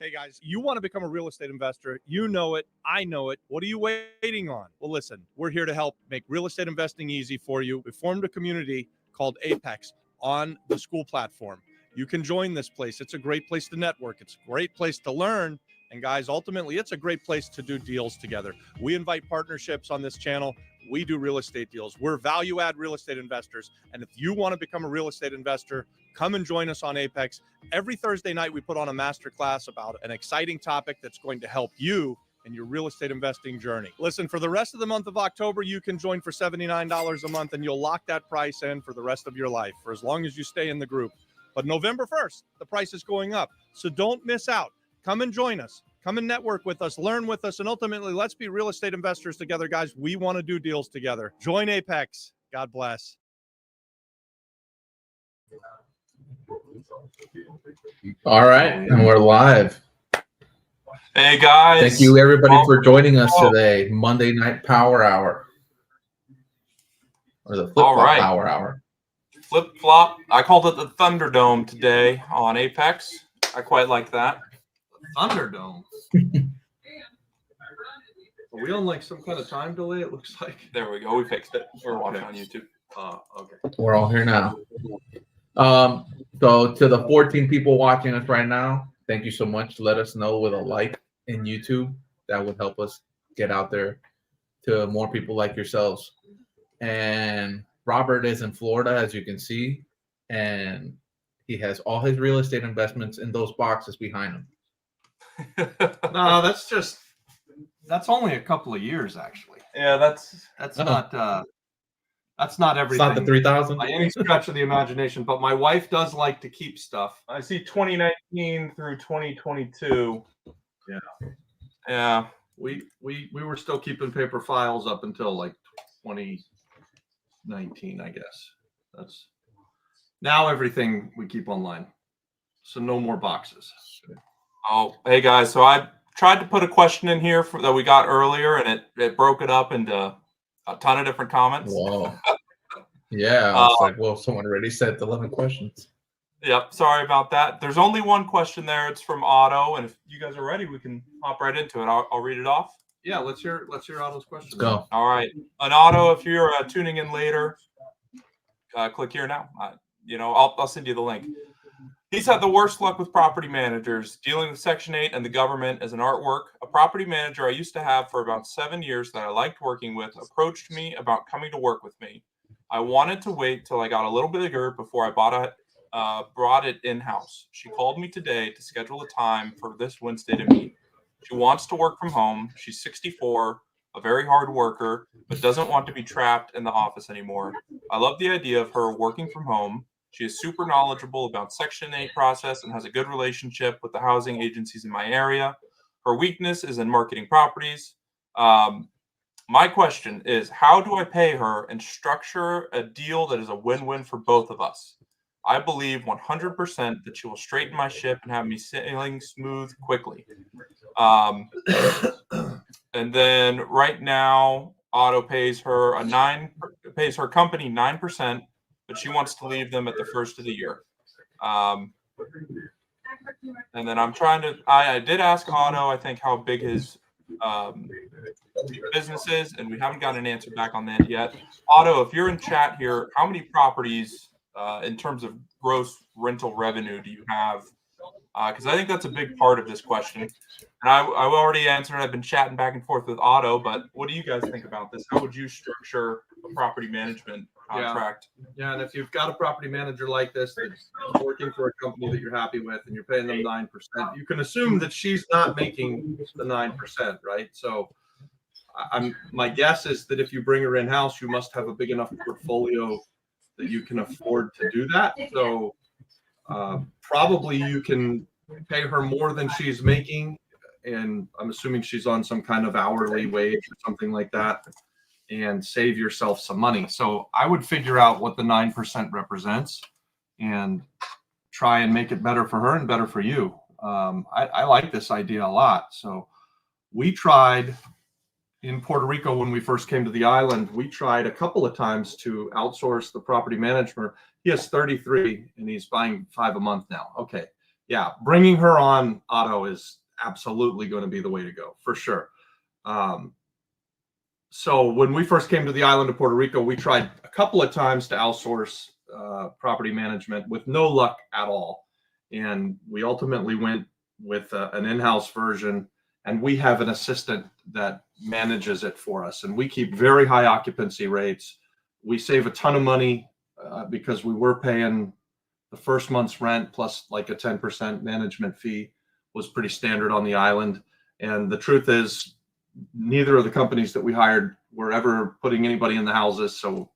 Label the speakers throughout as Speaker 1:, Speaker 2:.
Speaker 1: Hey guys, you want to become a real estate investor? You know it. I know it. What are you waiting on? Well, listen, we're here to help make real estate investing easy for you. We formed a community called Apex on the school platform. You can join this place. It's a great place to network. It's a great place to learn. And guys, ultimately, it's a great place to do deals together. We invite partnerships on this channel. We do real estate deals. We're value add real estate investors. And if you want to become a real estate investor, come and join us on Apex. Every Thursday night, we put on a masterclass about an exciting topic that's going to help you in your real estate investing journey. Listen, for the rest of the month of October, you can join for $79 a month and you'll lock that price in for the rest of your life, for as long as you stay in the group. But November 1st, the price is going up. So don't miss out. Come and join us. Come and network with us, learn with us, and ultimately, let's be real estate investors together, guys. We want to do deals together. Join Apex. God bless.
Speaker 2: All right, and we're live.
Speaker 3: Hey guys.
Speaker 2: Thank you everybody for joining us today. Monday Night Power Hour. Or the Flip-Flop Power Hour.
Speaker 3: Flip-Flop. I called it the Thunderdome today on Apex. I quite like that.
Speaker 1: Thunderdome. Are we on like some kind of time delay? It looks like.
Speaker 3: There we go. We fixed it. We're watching on YouTube.
Speaker 1: Okay.
Speaker 2: We're all here now. So to the 14 people watching us right now, thank you so much. Let us know with a like in YouTube. That would help us get out there to more people like yourselves. And Robert is in Florida, as you can see, and he has all his real estate investments in those boxes behind him.
Speaker 1: No, that's only a couple of years, actually.
Speaker 3: Yeah, that's
Speaker 1: not everything.
Speaker 2: It's not the 3,000
Speaker 1: by any stretch of the imagination, but my wife does like to keep stuff.
Speaker 3: I see 2019 through 2022. Yeah.
Speaker 1: We were still keeping paper files up until like 2019, I guess. That's now everything we keep online. So no more boxes.
Speaker 3: Oh, hey guys. So I tried to put a question in here that we got earlier, and it broke it up into a ton of different comments.
Speaker 2: Whoa. Yeah, I was like, well, someone already said 11 questions.
Speaker 3: Yep, sorry about that. There's only one question there. It's from Otto, and if you guys are ready, we can hop right into it. I'll read it off.
Speaker 1: Yeah, let's hear Otto's question.
Speaker 2: Let's go.
Speaker 3: All right, and Otto, if you're tuning in later, click here now. I'll send you the link. He's had the worst luck with property managers, dealing with Section 8 and the government as an artwork. A property manager I used to have for about 7 years that I liked working with approached me about coming to work with me. I wanted to wait till I got a little bigger before I brought it in-house. She called me today to schedule a time for this Wednesday to meet. She wants to work from home. She's 64, a very hard worker, but doesn't want to be trapped in the office anymore. I love the idea of her working from home. She is super knowledgeable about Section 8 process and has a good relationship with the housing agencies in my area. Her weakness is in marketing properties. My question is, how do I pay her and structure a deal that is a win-win for both of us? I believe 100% that she will straighten my ship and have me sailing smooth quickly. And then right now, Otto pays her company 9%. But she wants to leave them at the first of the year. And then I did ask Otto, I think, how big his business is, and we haven't got an answer back on that yet. Otto, if you're in chat here, how many properties in terms of gross rental revenue do you have? Because I think that's a big part of this question. And I already answered. I've been chatting back and forth with Otto, but what do you guys think about this? How would you structure a property management contract?
Speaker 1: Yeah, and if you've got a property manager like this that's working for a company that you're happy with and you're paying them 9%, you can assume that she's not making the 9%, right? So my guess is that if you bring her in-house, you must have a big enough portfolio that you can afford to do that. So probably you can pay her more than she's making, and I'm assuming she's on some kind of hourly wage or something like that, and save yourself some money. So I would figure out what the 9% represents and try and make it better for her and better for you. I like this idea a lot. So we tried in Puerto Rico when we first came to the island, we tried a couple of times to outsource the property management. He has 33 and he's buying 5 a month now. Okay. yeah, bringing her on, Otto, is absolutely going to be the way to go for sure. So when we first came to the island of Puerto Rico, we tried a couple of times to outsource property management with no luck at all. And we ultimately went with an in-house version, and we have an assistant that manages it for us. And we keep very high occupancy rates. We save a ton of money because we were paying the first month's rent plus like a 10% management fee was pretty standard on the island. And the truth is, neither of the companies that we hired were ever putting anybody in the houses, so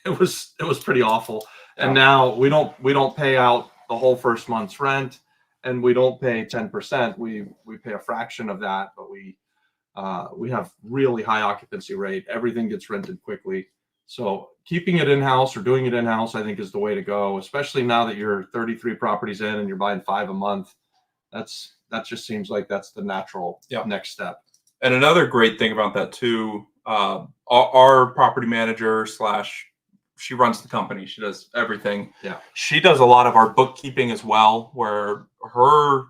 Speaker 1: it was pretty awful. And now we don't pay out the whole first month's rent, and we don't pay 10%. We pay a fraction of that, but we have really high occupancy rate. Everything gets rented quickly. So keeping it in-house or doing it in-house, I think, is the way to go, especially now that you're 33 properties in and you're buying 5 a month. That just seems like that's the natural next step.
Speaker 3: And another great thing about that too, our property manager / she runs the company. She does everything.
Speaker 1: Yeah.
Speaker 3: She does a lot of our bookkeeping as well, where her,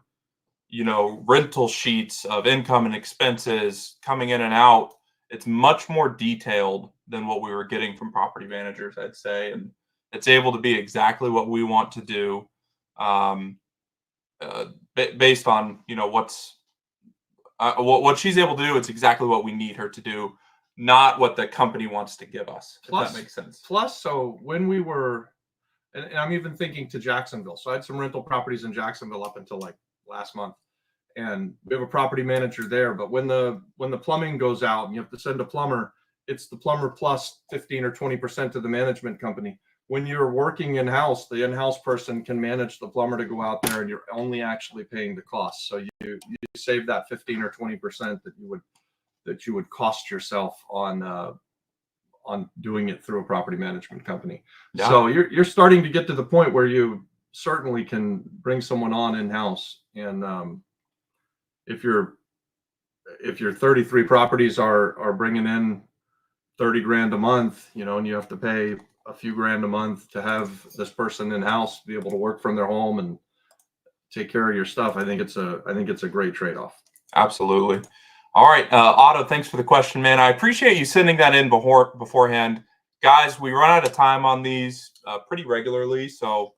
Speaker 3: rental sheets of income and expenses coming in and out, it's much more detailed than what we were getting from property managers, I'd say. And it's able to be exactly what we want to do, based on, what's, what she's able to do. It's exactly what we need her to do, not what the company wants to give us. Plus, if that makes sense.
Speaker 1: Plus, so when we were, and I'm even thinking to Jacksonville. So I had some rental properties in Jacksonville up until like last month, and we have a property manager there. But when the plumbing goes out and you have to send a plumber, it's the plumber plus 15 or 20% to the management company. When you're working in-house, the in-house person can manage the plumber to go out there, and you're only actually paying the cost. So you save that 15 or 20% that you would cost yourself on doing it through a property management company. Yeah. So you're starting to get to the point where you certainly can bring someone on in-house. And if your 33 properties are bringing in 30 grand a month, and you have to pay a few grand a month to have this person in-house be able to work from their home and take care of your stuff, I think it's a great trade-off.
Speaker 3: Absolutely. All right, Otto, thanks for the question, man. I appreciate you sending that in beforehand. Guys, we run out of time on these pretty regularly, so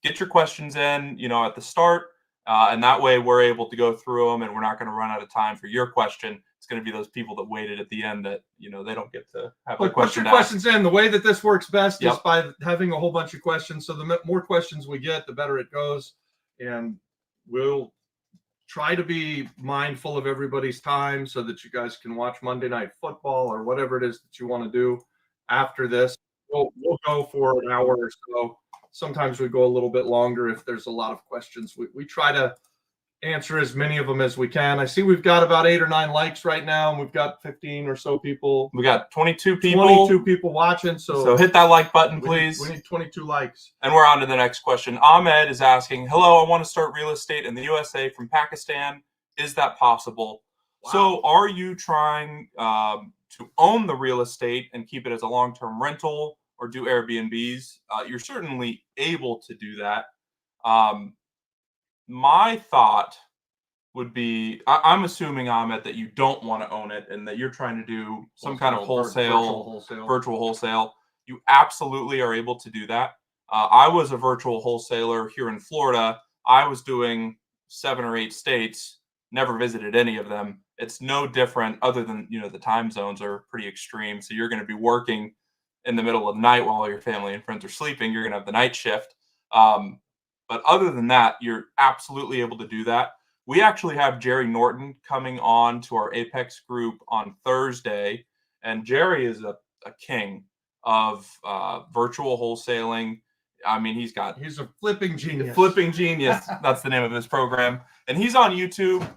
Speaker 3: get your questions in, at the start, and that way we're able to go through them, and we're not going to run out of time for your question. It's going to be those people that waited at the end that, they don't get to have their question.
Speaker 1: Put your questions in. The way that this works best is by having a whole bunch of questions. So the more questions we get, the better it goes, and we'll try to be mindful of everybody's time so that you guys can watch Monday Night Football or whatever it is that you want to do after this. We'll go for an hour or so. Sometimes we go a little bit longer if there's a lot of questions. We try to answer as many of them as we can. I see we've got about 8 or 9 likes right now, and we've got 15 or so people.
Speaker 3: We got 22 people
Speaker 1: watching.
Speaker 3: So hit that like button, please.
Speaker 1: We need 22 likes.
Speaker 3: And we're on to the next question. Ahmed is asking, hello, I want to start real estate in the USA from Pakistan. Is that possible? Wow. So are you trying to own the real estate and keep it as a long-term rental or do Airbnbs? You're certainly able to do that. My thought would be, I'm assuming, Ahmed, that you don't want to own it and that you're trying to do some kind of virtual wholesale. You absolutely are able to do that. I was a virtual wholesaler here in Florida. I was doing 7 or 8 states, never visited any of them. It's no different other than, the time zones are pretty extreme. So you're going to be working in the middle of the night while your family and friends are sleeping. You're going to have the night shift. But other than that, you're absolutely able to do that. We actually have Jerry Norton coming on to our Apex group on Thursday. And Jerry is a king of virtual wholesaling. I mean, he's
Speaker 1: a flipping genius.
Speaker 3: Flipping genius. That's the name of his program. And he's on YouTube.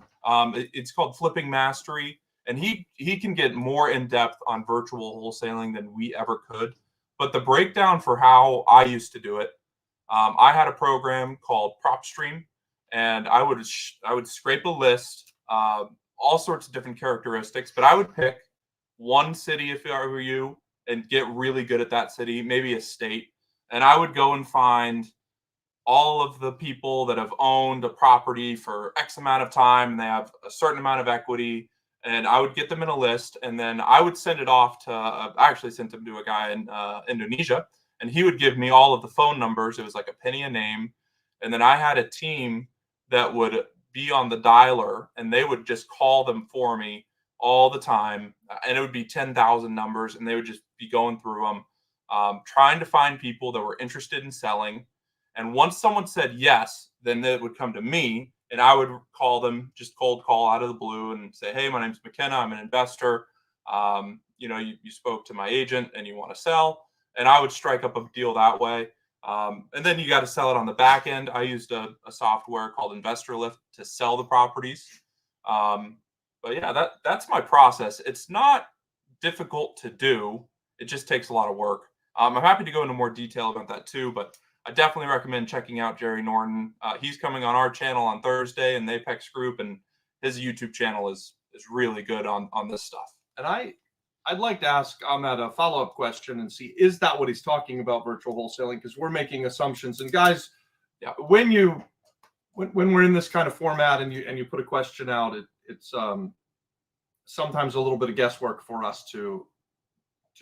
Speaker 3: It's called Flipping Mastery. And he can get more in-depth on virtual wholesaling than we ever could. But the breakdown for how I used to do it, I had a program called PropStream, and I would scrape a list, all sorts of different characteristics, but I would pick one city if I were you and get really good at that city, maybe a state, and I would go and find all of the people that have owned a property for X amount of time, and they have a certain amount of equity, and I would get them in a list, and then I would send it off to, I actually sent them to a guy in Indonesia, and he would give me all of the phone numbers. It was like a penny a name. And then I had a team that would be on the dialer, and they would just call them for me all the time. And it would be 10,000 numbers, and they would just be going through them, trying to find people that were interested in selling. And once someone said yes, then they would come to me, and I would call them, just cold call out of the blue and say, hey, my name's McKenna. I'm an investor. You spoke to my agent and you want to sell. And I would strike up a deal that way. And then you got to sell it on the back end. I used a software called Investor Lift to sell the properties. But yeah, that's my process. It's not difficult to do. It just takes a lot of work. I'm happy to go into more detail about that too, but I definitely recommend checking out Jerry Norton. He's coming on our channel on Thursday in the Apex group, and his YouTube channel is really good on this stuff.
Speaker 1: And I'd like to ask Ahmed a follow-up question and see, is that what he's talking about, virtual wholesaling? Because we're making assumptions. And guys,
Speaker 3: yeah,
Speaker 1: when we're in this kind of format and you put a question out, it's sometimes a little bit of guesswork for us to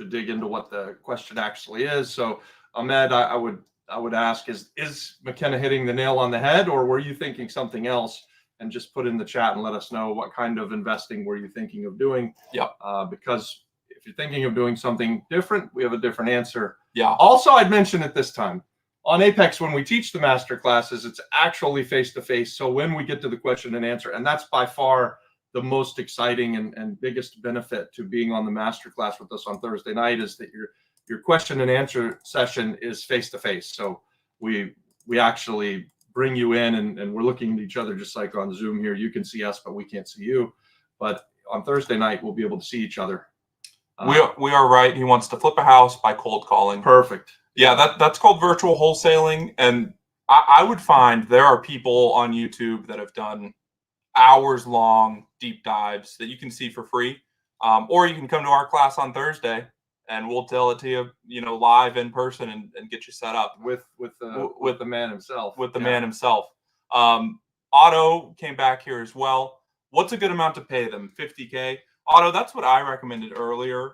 Speaker 1: dig into what the question actually is. So Ahmed, I would ask, is McKenna hitting the nail on the head, or were you thinking something else? And just put in the chat and let us know what kind of investing were you thinking of doing.
Speaker 3: Yeah.
Speaker 1: Because if you're thinking of doing something different, we have a different answer.
Speaker 3: Yeah.
Speaker 1: Also, I'd mention at this time on Apex, when we teach the master classes, it's actually face-to-face. So when we get to the question and answer, and that's by far the most exciting and biggest benefit to being on the master class with us on Thursday night, is that your question and answer session is face-to-face. So we actually bring you in, and we're looking at each other just like on Zoom here. You can see us, but we can't see you. But on Thursday night, we'll be able to see each other.
Speaker 3: We are right. He wants to flip a house by cold calling.
Speaker 1: Perfect.
Speaker 3: Yeah, that's called virtual wholesaling. And I would find there are people on YouTube that have done hours long deep dives that you can see for free. Or you can come to our class on Thursday and we'll tell it to you, live in person and get you set up
Speaker 1: with the man himself.
Speaker 3: With the man himself. Otto came back here as well. What's a good amount to pay them? $50K. Otto, that's what I recommended earlier.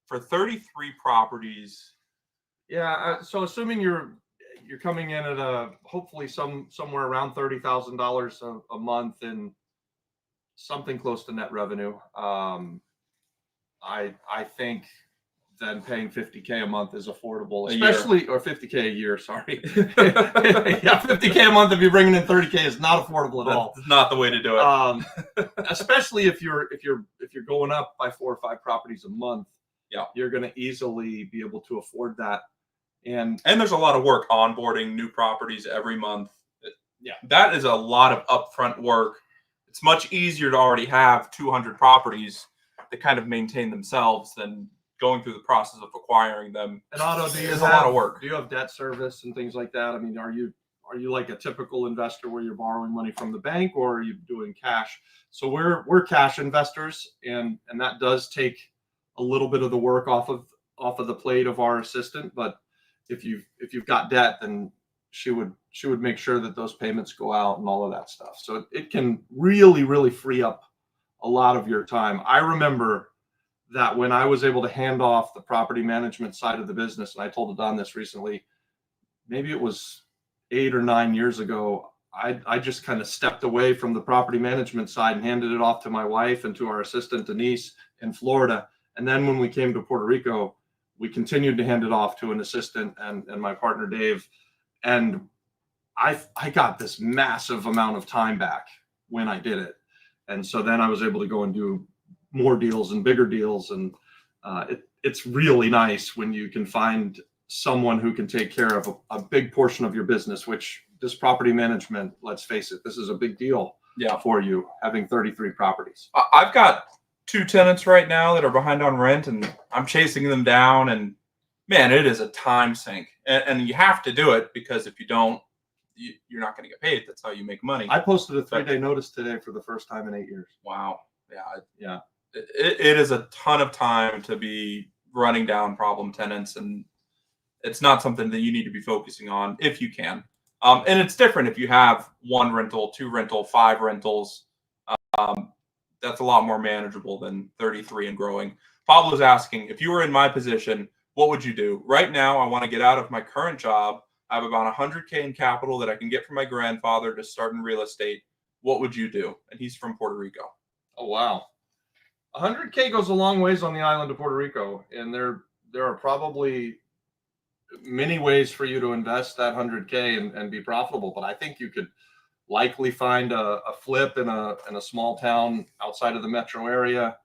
Speaker 3: For 33 properties.
Speaker 1: Yeah. So assuming you're coming in at hopefully somewhere around $30,000 a month and something close to net revenue. I think then paying $50K a month is affordable, especially, or $50K a year. Sorry. Yeah, $50K a month if you're bringing in $30K is not affordable at all.
Speaker 3: That's not the way to do it.
Speaker 1: Especially if you're going up by 4 or 5 properties a month.
Speaker 3: Yeah,
Speaker 1: you're going to easily be able to afford that. And
Speaker 3: there's a lot of work onboarding new properties every month.
Speaker 1: Yeah,
Speaker 3: that is a lot of upfront work. It's much easier to already have 200 properties that kind of maintain themselves than going through the process of acquiring them.
Speaker 1: And Otto,
Speaker 3: is a lot of work.
Speaker 1: Do you have debt service and things like that? I mean, are you like a typical investor where you're borrowing money from the bank, or are you doing cash? So we're cash investors, and that does take a little bit of the work off of the plate of our assistant. But if you've got debt, then she would make sure that those payments go out and all of that stuff. So it can really, really free up a lot of your time. I remember that when I was able to hand off the property management side of the business, and I told Don this recently, maybe it was 8 or 9 years ago, I just kind of stepped away from the property management side and handed it off to my wife and to our assistant Denise in Florida. And then when we came to Puerto Rico, we continued to hand it off to an assistant and my partner Dave. And I got this massive amount of time back when I did it. And so then I was able to go and do more deals and bigger deals. And it's really nice when you can find someone who can take care of a big portion of your business, which this property management, let's face it, this is a big deal for you, having 33 properties.
Speaker 3: I've got 2 tenants right now that are behind on rent, and I'm chasing them down. And man, it is a time sink. And you have to do it, because if you don't, you're not going to get paid. That's how you make money.
Speaker 1: I posted a 3-day notice today for the first time in 8 years.
Speaker 3: Wow. Yeah. It is a ton of time to be running down problem tenants, and it's not something that you need to be focusing on if you can. And it's different if you have 1 rental, 2 rental, 5 rentals. That's a lot more manageable than 33 and growing. Pablo's asking, if you were in my position, what would you do? Right now, I want to get out of my current job. I have about $100K in capital that I can get from my grandfather to start in real estate. What would you do? And he's from Puerto Rico.
Speaker 1: Oh, wow. 100K goes a long ways on the island of Puerto Rico. And there are probably many ways for you to invest that 100K and be profitable. But I think you could likely find a flip in a small town outside of the metro area.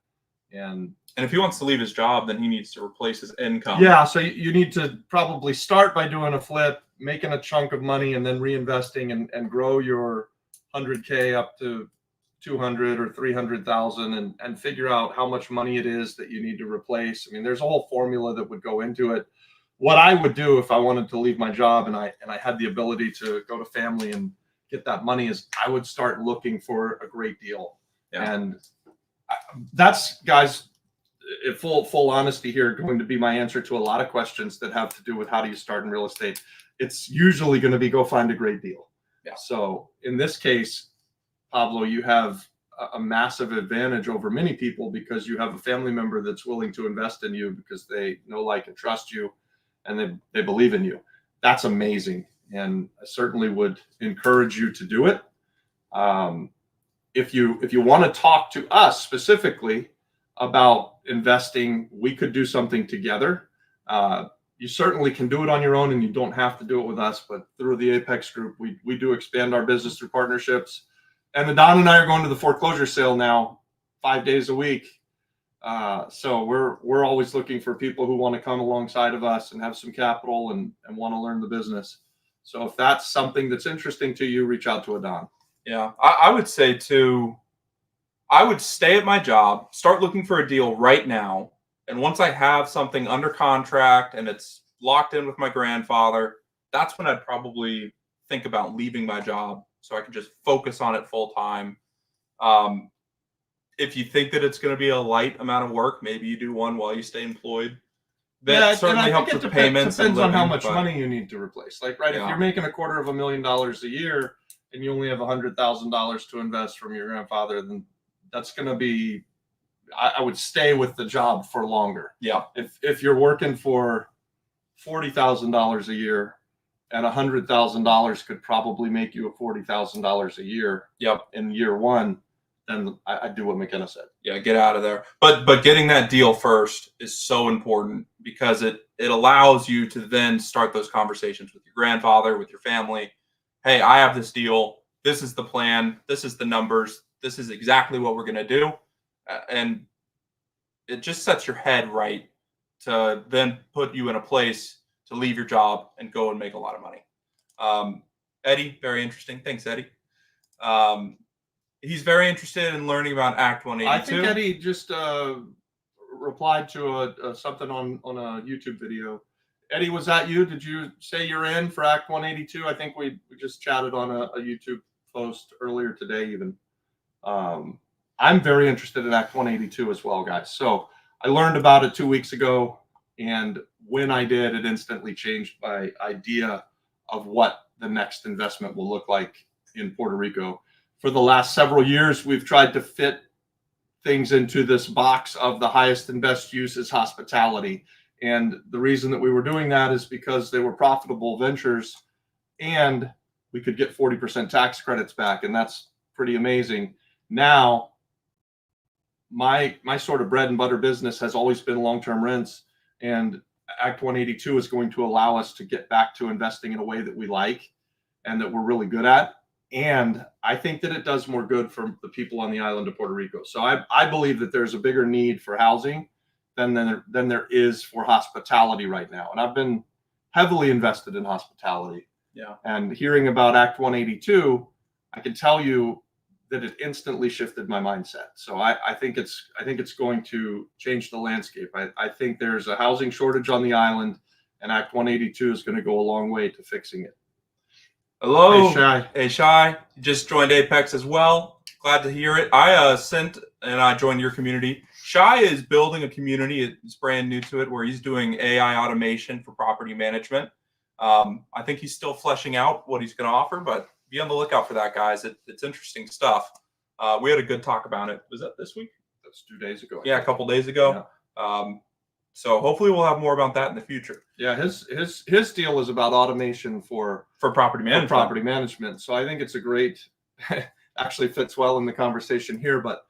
Speaker 1: And
Speaker 3: if he wants to leave his job, then he needs to replace his income.
Speaker 1: Yeah, so you need to probably start by doing a flip, making a chunk of money, and then reinvesting and grow your 100K up to 200 or 300,000 and figure out how much money it is that you need to replace. I mean, there's a whole formula that would go into it. What I would do if I wanted to leave my job and I had the ability to go to family and get that money is I would start looking for a great deal.
Speaker 3: Yeah.
Speaker 1: And that's, guys, in full honesty here, going to be my answer to a lot of questions that have to do with how do you start in real estate. It's usually going to be go find a great deal.
Speaker 3: Yeah.
Speaker 1: So in this case, Pablo, you have a massive advantage over many people because you have a family member that's willing to invest in you because they know, like, and trust you, and they believe in you. That's amazing. And I certainly would encourage you to do it. If you want to talk to us specifically about investing, we could do something together. You certainly can do it on your own, and you don't have to do it with us. But through the Apex Group, we do expand our business through partnerships. And Don and I are going to the foreclosure sale now 5 days a week. So we're always looking for people who want to come alongside of us and have some capital and want to learn the business. So if that's something that's interesting to you, reach out to Adon.
Speaker 3: Yeah, I would say too, I would stay at my job, start looking for a deal right now. And once I have something under contract and it's locked in with my grandfather, that's when I'd probably think about leaving my job so I can just focus on it full time. If you think that it's going to be a light amount of work, maybe you do one while you stay employed. That certainly helps with payments.
Speaker 1: Depends on how much money you need to replace. Like, right, if you're making $250,000 a year and you only have $100,000 to invest from your grandfather, then that's going to be, I would stay with the job for longer.
Speaker 3: Yeah.
Speaker 1: If you're working for $40,000 a year and $100,000 could probably make you $40,000 a year.
Speaker 3: Yep.
Speaker 1: In year one, then I do what McKenna said.
Speaker 3: Yeah, get out of there. But getting that deal first is so important because it allows you to then start those conversations with your grandfather, with your family. Hey, I have this deal. This is the plan. This is the numbers. This is exactly what we're going to do. And it just sets your head right to then put you in a place to leave your job and go and make a lot of money. Eddie, very interesting. Thanks, Eddie. He's very interested in learning about Act 182.
Speaker 1: I think Eddie just replied to something on a YouTube video. Eddie, was that you? Did you say you're in for Act 182? I think we just chatted on a YouTube post earlier today even. I'm very interested in Act 182 as well, guys. So I learned about it 2 weeks ago, and when I did, it instantly changed my idea of what the next investment will look like in Puerto Rico. For the last several years, we've tried to fit things into this box of the highest and best use is hospitality. And the reason that we were doing that is because they were profitable ventures and we could get 40% tax credits back. And that's pretty amazing. Now, my sort of bread and butter business has always been long-term rents, and Act 182 is going to allow us to get back to investing in a way that we like and that we're really good at. And I think that it does more good for the people on the island of Puerto Rico. So I believe that there's a bigger need for housing than there is for hospitality right now. And I've been heavily invested in hospitality.
Speaker 3: Yeah.
Speaker 1: And hearing about Act 182, I can tell you that it instantly shifted my mindset. So I think it's going to change the landscape. I think there's a housing shortage on the island, and Act 182 is going to go a long way to fixing it.
Speaker 3: Hello.
Speaker 1: Hey, Shai.
Speaker 3: Hey, Shai. You just joined Apex as well. Glad to hear it. I sent and I joined your community. Shai is building a community. It's brand new to it, where he's doing AI automation for property management. I think he's still fleshing out what he's going to offer, but be on the lookout for that, guys. It's interesting stuff. We had a good talk about it. Was that this week?
Speaker 4: That's 2 days ago.
Speaker 3: Yeah, a couple days ago.
Speaker 4: Yeah.
Speaker 3: So hopefully we'll have more about that in the future.
Speaker 4: Yeah, his deal is about automation for
Speaker 3: property management.
Speaker 4: property management. So I think it's a great, actually fits well in the conversation here. But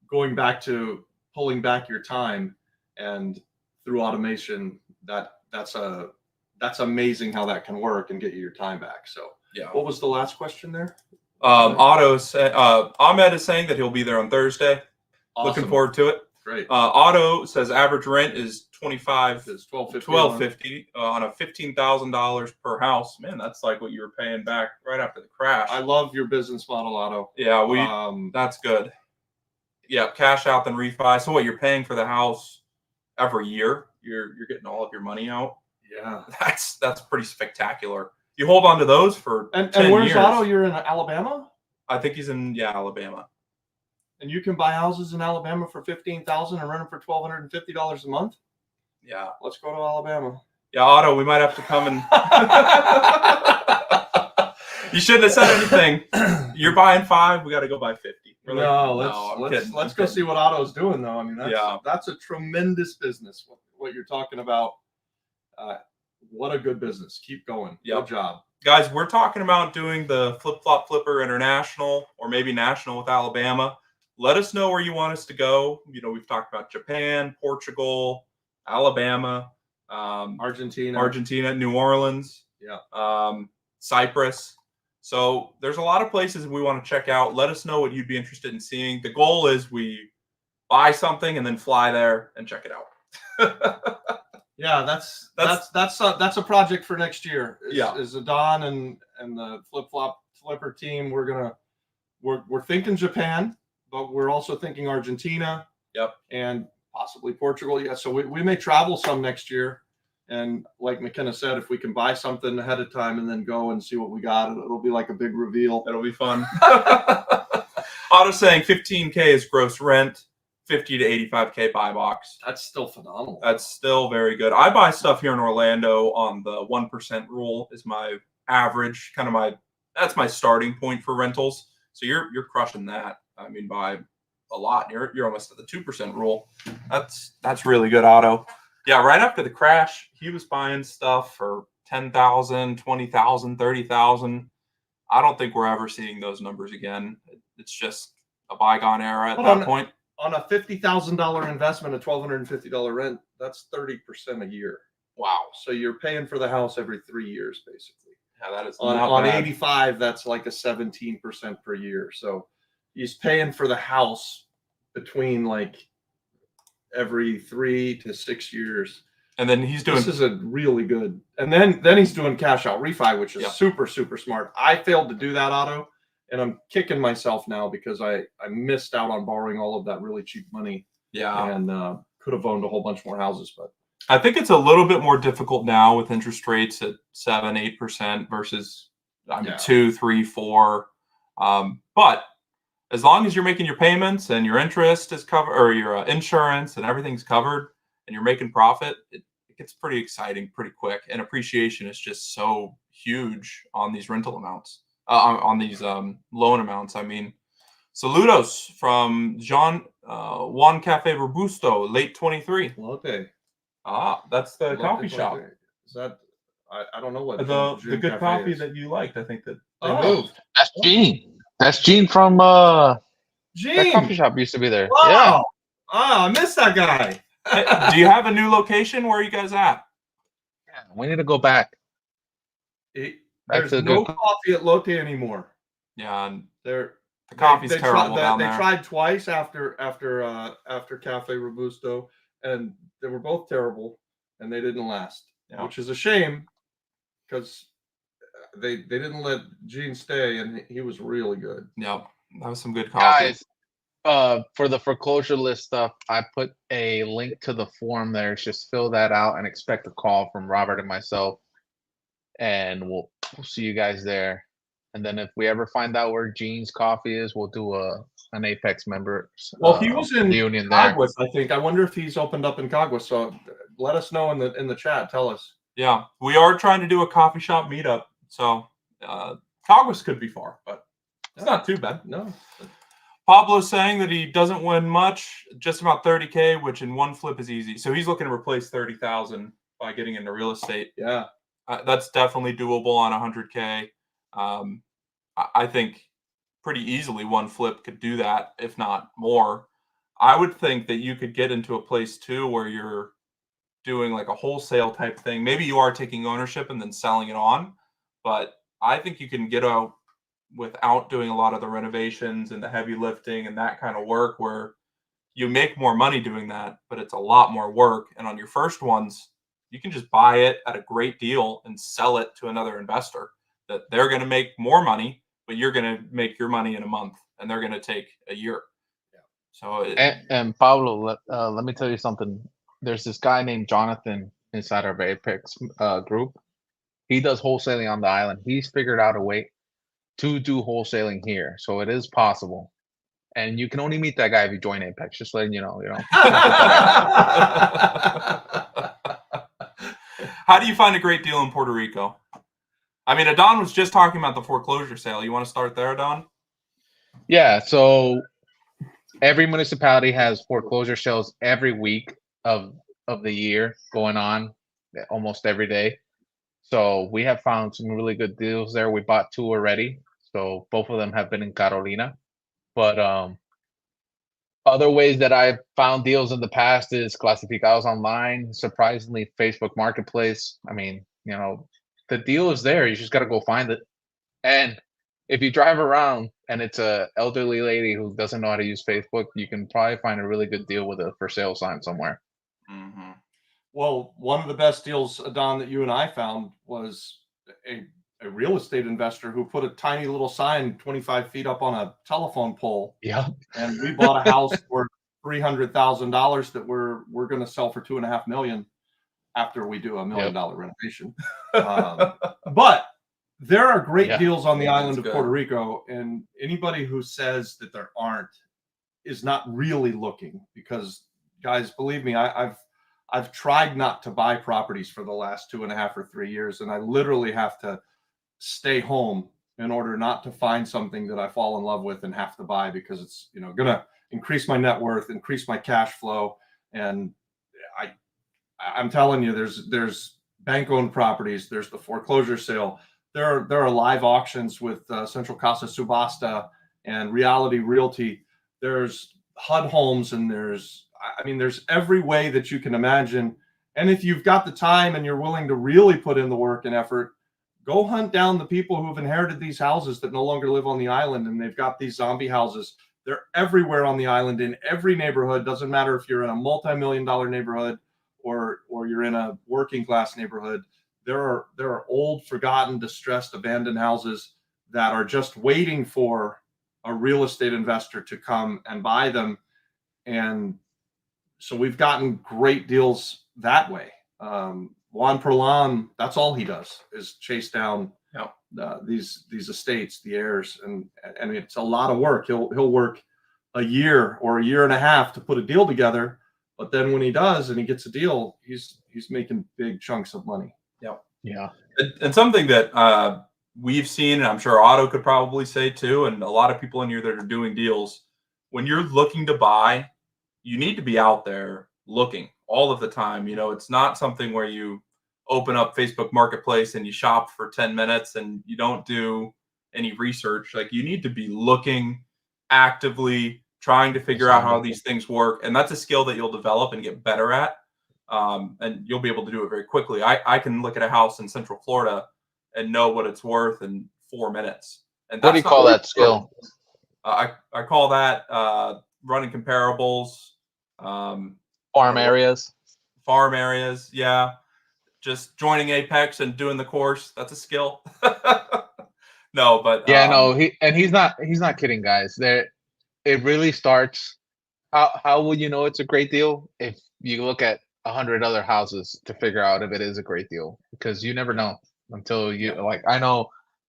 Speaker 4: going back to pulling back your time and through automation, that's amazing how that can work and get you your time back. So
Speaker 3: yeah.
Speaker 4: What was the last question there?
Speaker 3: Ahmed is saying that he'll be there on Thursday.
Speaker 4: Awesome.
Speaker 3: Looking forward to it.
Speaker 4: Great.
Speaker 3: Otto says average rent is $25.
Speaker 4: It's
Speaker 3: $12.50 on a $15,000 per house. Man, that's like what you were paying back right after the crash.
Speaker 4: I love your business model, Otto.
Speaker 3: Yeah, that's good. Yeah, cash out then refi. So what you're paying for the house every year, you're getting all of your money out.
Speaker 4: Yeah,
Speaker 3: that's pretty spectacular. You hold on to those for 10
Speaker 4: and where's
Speaker 3: years.
Speaker 4: Otto? You're in Alabama?
Speaker 3: I think he's in Alabama.
Speaker 4: And you can buy houses in Alabama for $15,000 and rent them for $1,250 a month.
Speaker 3: Yeah,
Speaker 4: let's go to Alabama.
Speaker 3: Yeah, Otto, we might have to come and. You shouldn't have said anything. You're buying 5. We got to go buy 50.
Speaker 4: Let's go see what Otto's doing though. I mean, that's a tremendous business. What you're talking about. What a good business. Keep going. Good job.
Speaker 3: Guys, we're talking about doing the Flip Flop Flipper International or maybe National with Alabama. Let us know where you want us to go. You know, we've talked about Japan, Portugal, Alabama, Argentina, New Orleans, Cyprus. So there's a lot of places we want to check out. Let us know what you'd be interested in seeing. The goal is we buy something and then fly there and check it out.
Speaker 4: Yeah, that's a project for next year. Is Don and the Flip Flop Flipper team. We're thinking Japan, but we're also thinking Argentina. And possibly Portugal. Yeah, so we may travel some next year. And like McKenna said, if we can buy something ahead of time and then go and see what we got, it'll be like a big reveal.
Speaker 3: It'll be fun. Otto saying 15K is gross rent. 50 to 85K buy box.
Speaker 4: That's still phenomenal.
Speaker 3: That's still very good. I buy stuff here in Orlando on the 1% rule is my average, that's my starting point for rentals. So you're crushing that. I mean, by a lot. You're almost at the 2% rule. That's really good, Otto. Yeah, right after the crash, he was buying stuff for $10,000, $20,000, $30,000. I don't think we're ever seeing those numbers again. It's just a bygone era at that point.
Speaker 4: On a $50,000 investment, a $1,250 rent, that's 30% a year.
Speaker 3: Wow.
Speaker 4: So you're paying for the house every 3 years, basically.
Speaker 3: Yeah, that is
Speaker 4: on 85, that's like a 17% per year. So he's paying for the house between like every 3 to 6 years.
Speaker 3: And then he's doing.
Speaker 4: This is a really good. And then he's doing cash out refi, which is super, super smart. I failed to do that, Otto. And I'm kicking myself now because I missed out on borrowing all of that really cheap money.
Speaker 3: Yeah.
Speaker 4: And could have owned a whole bunch more houses. But
Speaker 3: I think it's a little bit more difficult now with interest rates at 7-8% versus 2, 3, 4. But as long as you're making your payments and your interest is covered, or your insurance and everything's covered, and you're making profit, it gets pretty exciting pretty quick. And appreciation is just so huge on these rental amounts. On these loan amounts. I mean, saludos from Juan Cafe Robusto, late 23.
Speaker 4: Lotte.
Speaker 3: That's the
Speaker 4: Lotte
Speaker 3: coffee shop.
Speaker 4: Is that, I don't know what
Speaker 3: the good coffee that you liked. I think that they moved.
Speaker 5: That's Gene. That's Gene from
Speaker 4: Gene.
Speaker 5: That coffee shop used to be there.
Speaker 4: Wow.
Speaker 5: Yeah.
Speaker 4: I missed that guy.
Speaker 3: Do you have a new location? Where are you guys at?
Speaker 5: Yeah, we need to go back.
Speaker 4: There's no coffee at Lotte anymore.
Speaker 3: Yeah, and
Speaker 4: the
Speaker 3: coffee's terrible down there.
Speaker 4: They tried twice after Cafe Robusto, and they were both terrible, and they didn't last, which is a shame because they didn't let Gene stay, and he was really good.
Speaker 3: Yep, that was some good coffee.
Speaker 5: Guys, for the foreclosure list stuff, I put a link to the form there. Just fill that out and expect a call from Robert and myself. And we'll see you guys there. And then if we ever find out where Gene's Coffee is, we'll do an Apex members
Speaker 4: Well, he was in
Speaker 5: reunion there.
Speaker 4: Caguas, I think. I wonder if he's opened up in Caguas. So let us know in the chat. Tell us.
Speaker 3: Yeah, we are trying to do a coffee shop meetup. So Caguas could be far, but it's not too bad.
Speaker 4: No.
Speaker 3: Pablo's saying that he doesn't win much, just about 30K, which in one flip is easy. So he's looking to replace 30,000 by getting into real estate.
Speaker 4: Yeah,
Speaker 3: that's definitely doable on 100K. I think pretty easily one flip could do that, if not more. I would think that you could get into a place too where you're doing like a wholesale type thing. Maybe you are taking ownership and then selling it on, but I think you can get out without doing a lot of the renovations and the heavy lifting and that kind of work, where you make more money doing that, but it's a lot more work. And on your first ones, you can just buy it at a great deal and sell it to another investor that they're going to make more money, but you're going to make your money in a month and they're going to take a year.
Speaker 4: Yeah.
Speaker 3: So
Speaker 5: and Pablo, let me tell you something. There's this guy named Jonathan inside our Apex group. He does wholesaling on the island. He's figured out a way to do wholesaling here, so it is possible. And you can only meet that guy if you join Apex. Just letting you know.
Speaker 3: How do you find a great deal in Puerto Rico? I mean, Adon was just talking about the foreclosure sale. You want to start there, Adon?
Speaker 5: Yeah. So every municipality has foreclosure sales every week of the year going on, almost every day. So we have found some really good deals there. We bought 2 already. So both of them have been in Carolina. But other ways that I've found deals in the past is Clasificados Online, surprisingly Facebook Marketplace. I mean, the deal is there. You just got to go find it. And if you drive around and it's a elderly lady who doesn't know how to use Facebook, you can probably find a really good deal with a for sale sign somewhere.
Speaker 3: Mm-hmm.
Speaker 4: Well, one of the best deals, Adon, that you and I found was a real estate investor who put a tiny little sign 25 feet up on a telephone pole.
Speaker 5: Yeah.
Speaker 4: And we bought a house for $300,000 that we're going to sell for $2.5 million after we do $1 million renovation. But there are great deals on the island of Puerto Rico, and anybody who says that there aren't is not really looking, because, guys, believe me, I've tried not to buy properties for the last 2.5 or 3 years, and I literally have to stay home in order not to find something that I fall in love with and have to buy, because it's going to increase my net worth, increase my cash flow. And I'm telling you, there's bank-owned properties, there's the foreclosure sale, there are live auctions with Central Casa Subasta and Reality Realty, there's HUD homes, and there's every way that you can imagine. And if you've got the time and you're willing to really put in the work and effort, go hunt down the people who have inherited these houses that no longer live on the island, and they've got these zombie houses. They're everywhere on the island, in every neighborhood. Doesn't matter if you're in a multi-million-dollar neighborhood or you're in a working class neighborhood. There are old, forgotten, distressed, abandoned houses that are just waiting for a real estate investor to come and buy them. And so we've gotten great deals that way. Juan Perlan, that's all he does, is chase down these estates, the heirs, and it's a lot of work. He'll work a year or a year and a half to put a deal together, but then when he does and he gets a deal, he's making big chunks of money.
Speaker 5: Yeah.
Speaker 3: And something that we've seen, and I'm sure Otto could probably say too, and a lot of people in here that are doing deals, when you're looking to buy, you need to be out there looking all of the time. It's not something where you open up Facebook Marketplace and you shop for 10 minutes and you don't do any research. Like, you need to be looking actively, trying to figure out how these things work. And that's a skill that you'll develop and get better at. And you'll be able to do it very quickly. I can look at a house in Central Florida and know what it's worth in 4 minutes. And
Speaker 5: what do you call that skill?
Speaker 3: I call that running comparables.
Speaker 5: Farm areas.
Speaker 3: Yeah. Just joining Apex and doing the course. That's a skill. No, but
Speaker 5: no, he's not kidding, guys. It really starts. How will you know it's a great deal? If you look at 100 other houses to figure out if it is a great deal, because you never know until you I know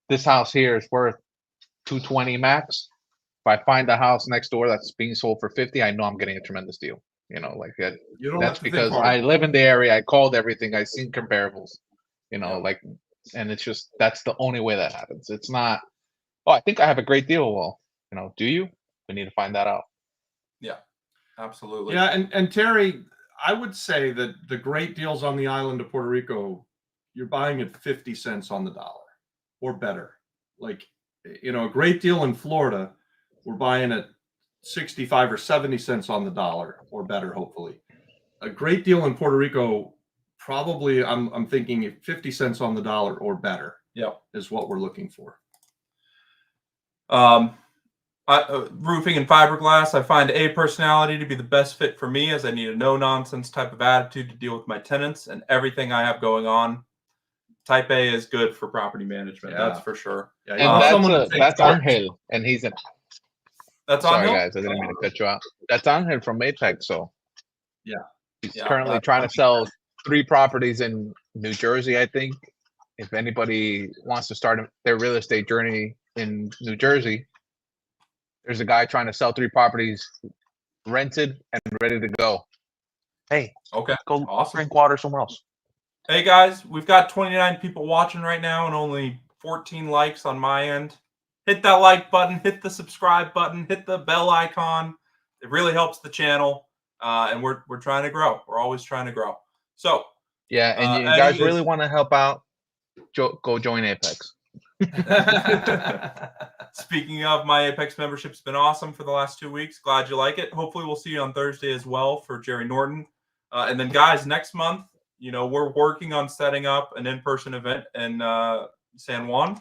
Speaker 5: this house here is worth 220 max. If I find a house next door that's being sold for 50, I know I'm getting a tremendous deal. You know, like that.
Speaker 4: You don't
Speaker 5: That's
Speaker 4: have to think
Speaker 5: because
Speaker 4: hard.
Speaker 5: I live in the area. I called everything. I've seen comparables. You know,
Speaker 4: Yeah.
Speaker 5: like, and it's just that's the only way that happens. It's not. Oh, I think I have a great deal. Well, you know, do you? We need to find that out.
Speaker 3: Absolutely.
Speaker 4: Yeah, and Terry, I would say that the great deals on the island of Puerto Rico, you're buying at 50 cents on the dollar or better. Like, you know, a great deal in Florida, we're buying at 65 or 70 cents on the dollar or better, hopefully. A great deal in Puerto Rico, probably I'm thinking 50 cents on the dollar or better.
Speaker 3: Yep.
Speaker 4: Is what we're looking for.
Speaker 3: Roofing and fiberglass, I find A personality to be the best fit for me, as I need a no-nonsense type of attitude to deal with my tenants and everything I have going on. Type A is good for property management, that's for sure.
Speaker 4: Yeah,
Speaker 5: And that's Angel, and he's in.
Speaker 3: That's
Speaker 5: Sorry,
Speaker 3: Angel?
Speaker 5: guys, I didn't mean to cut you out. That's Angel from Apex, so
Speaker 4: yeah,
Speaker 5: he's currently trying to sell 3 properties in New Jersey, I think. If anybody wants to start their real estate journey in New Jersey, there's a guy trying to sell 3 properties, rented and ready to go. Hey,
Speaker 3: okay,
Speaker 5: go
Speaker 3: awesome.
Speaker 5: drink water somewhere else.
Speaker 3: Hey guys, we've got 29 people watching right now and only 14 likes on my end. Hit that like button, hit the subscribe button, hit the bell icon. It really helps the channel, and we're trying to grow. We're always trying to grow. So
Speaker 5: yeah, and you guys really want to help out, go join Apex.
Speaker 3: Speaking of, my Apex membership's been awesome for the last 2 weeks. Glad you like it. Hopefully we'll see you on Thursday as well for Jerry Norton. And then guys, next month, you know, we're working on setting up an in-person event in San Juan.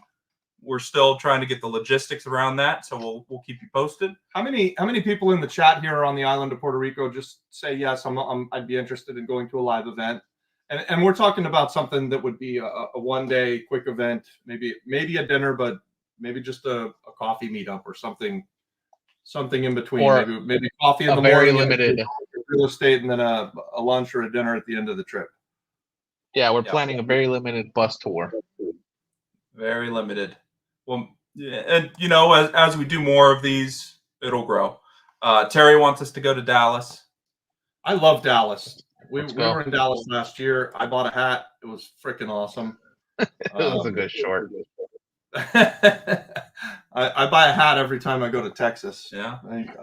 Speaker 3: We're still trying to get the logistics around that, so we'll keep you posted.
Speaker 4: How many people in the chat here are on the island of Puerto Rico? Just say yes. I'd be interested in going to a live event. And we're talking about something that would be a one-day quick event, maybe a dinner, but maybe just a coffee meetup or something in between.
Speaker 5: Or
Speaker 4: maybe coffee in the
Speaker 5: very
Speaker 4: morning,
Speaker 5: limited
Speaker 4: real estate, and then a lunch or a dinner at the end of the trip.
Speaker 5: Yeah, we're planning a very limited bus tour.
Speaker 3: Very limited. Well, and you know, as we do more of these, it'll grow. Terry wants us to go to Dallas.
Speaker 4: I love Dallas. We were in Dallas last year. I bought a hat. It was freaking awesome.
Speaker 5: It was a good short.
Speaker 4: I buy a hat every time I go to Texas.
Speaker 3: Yeah.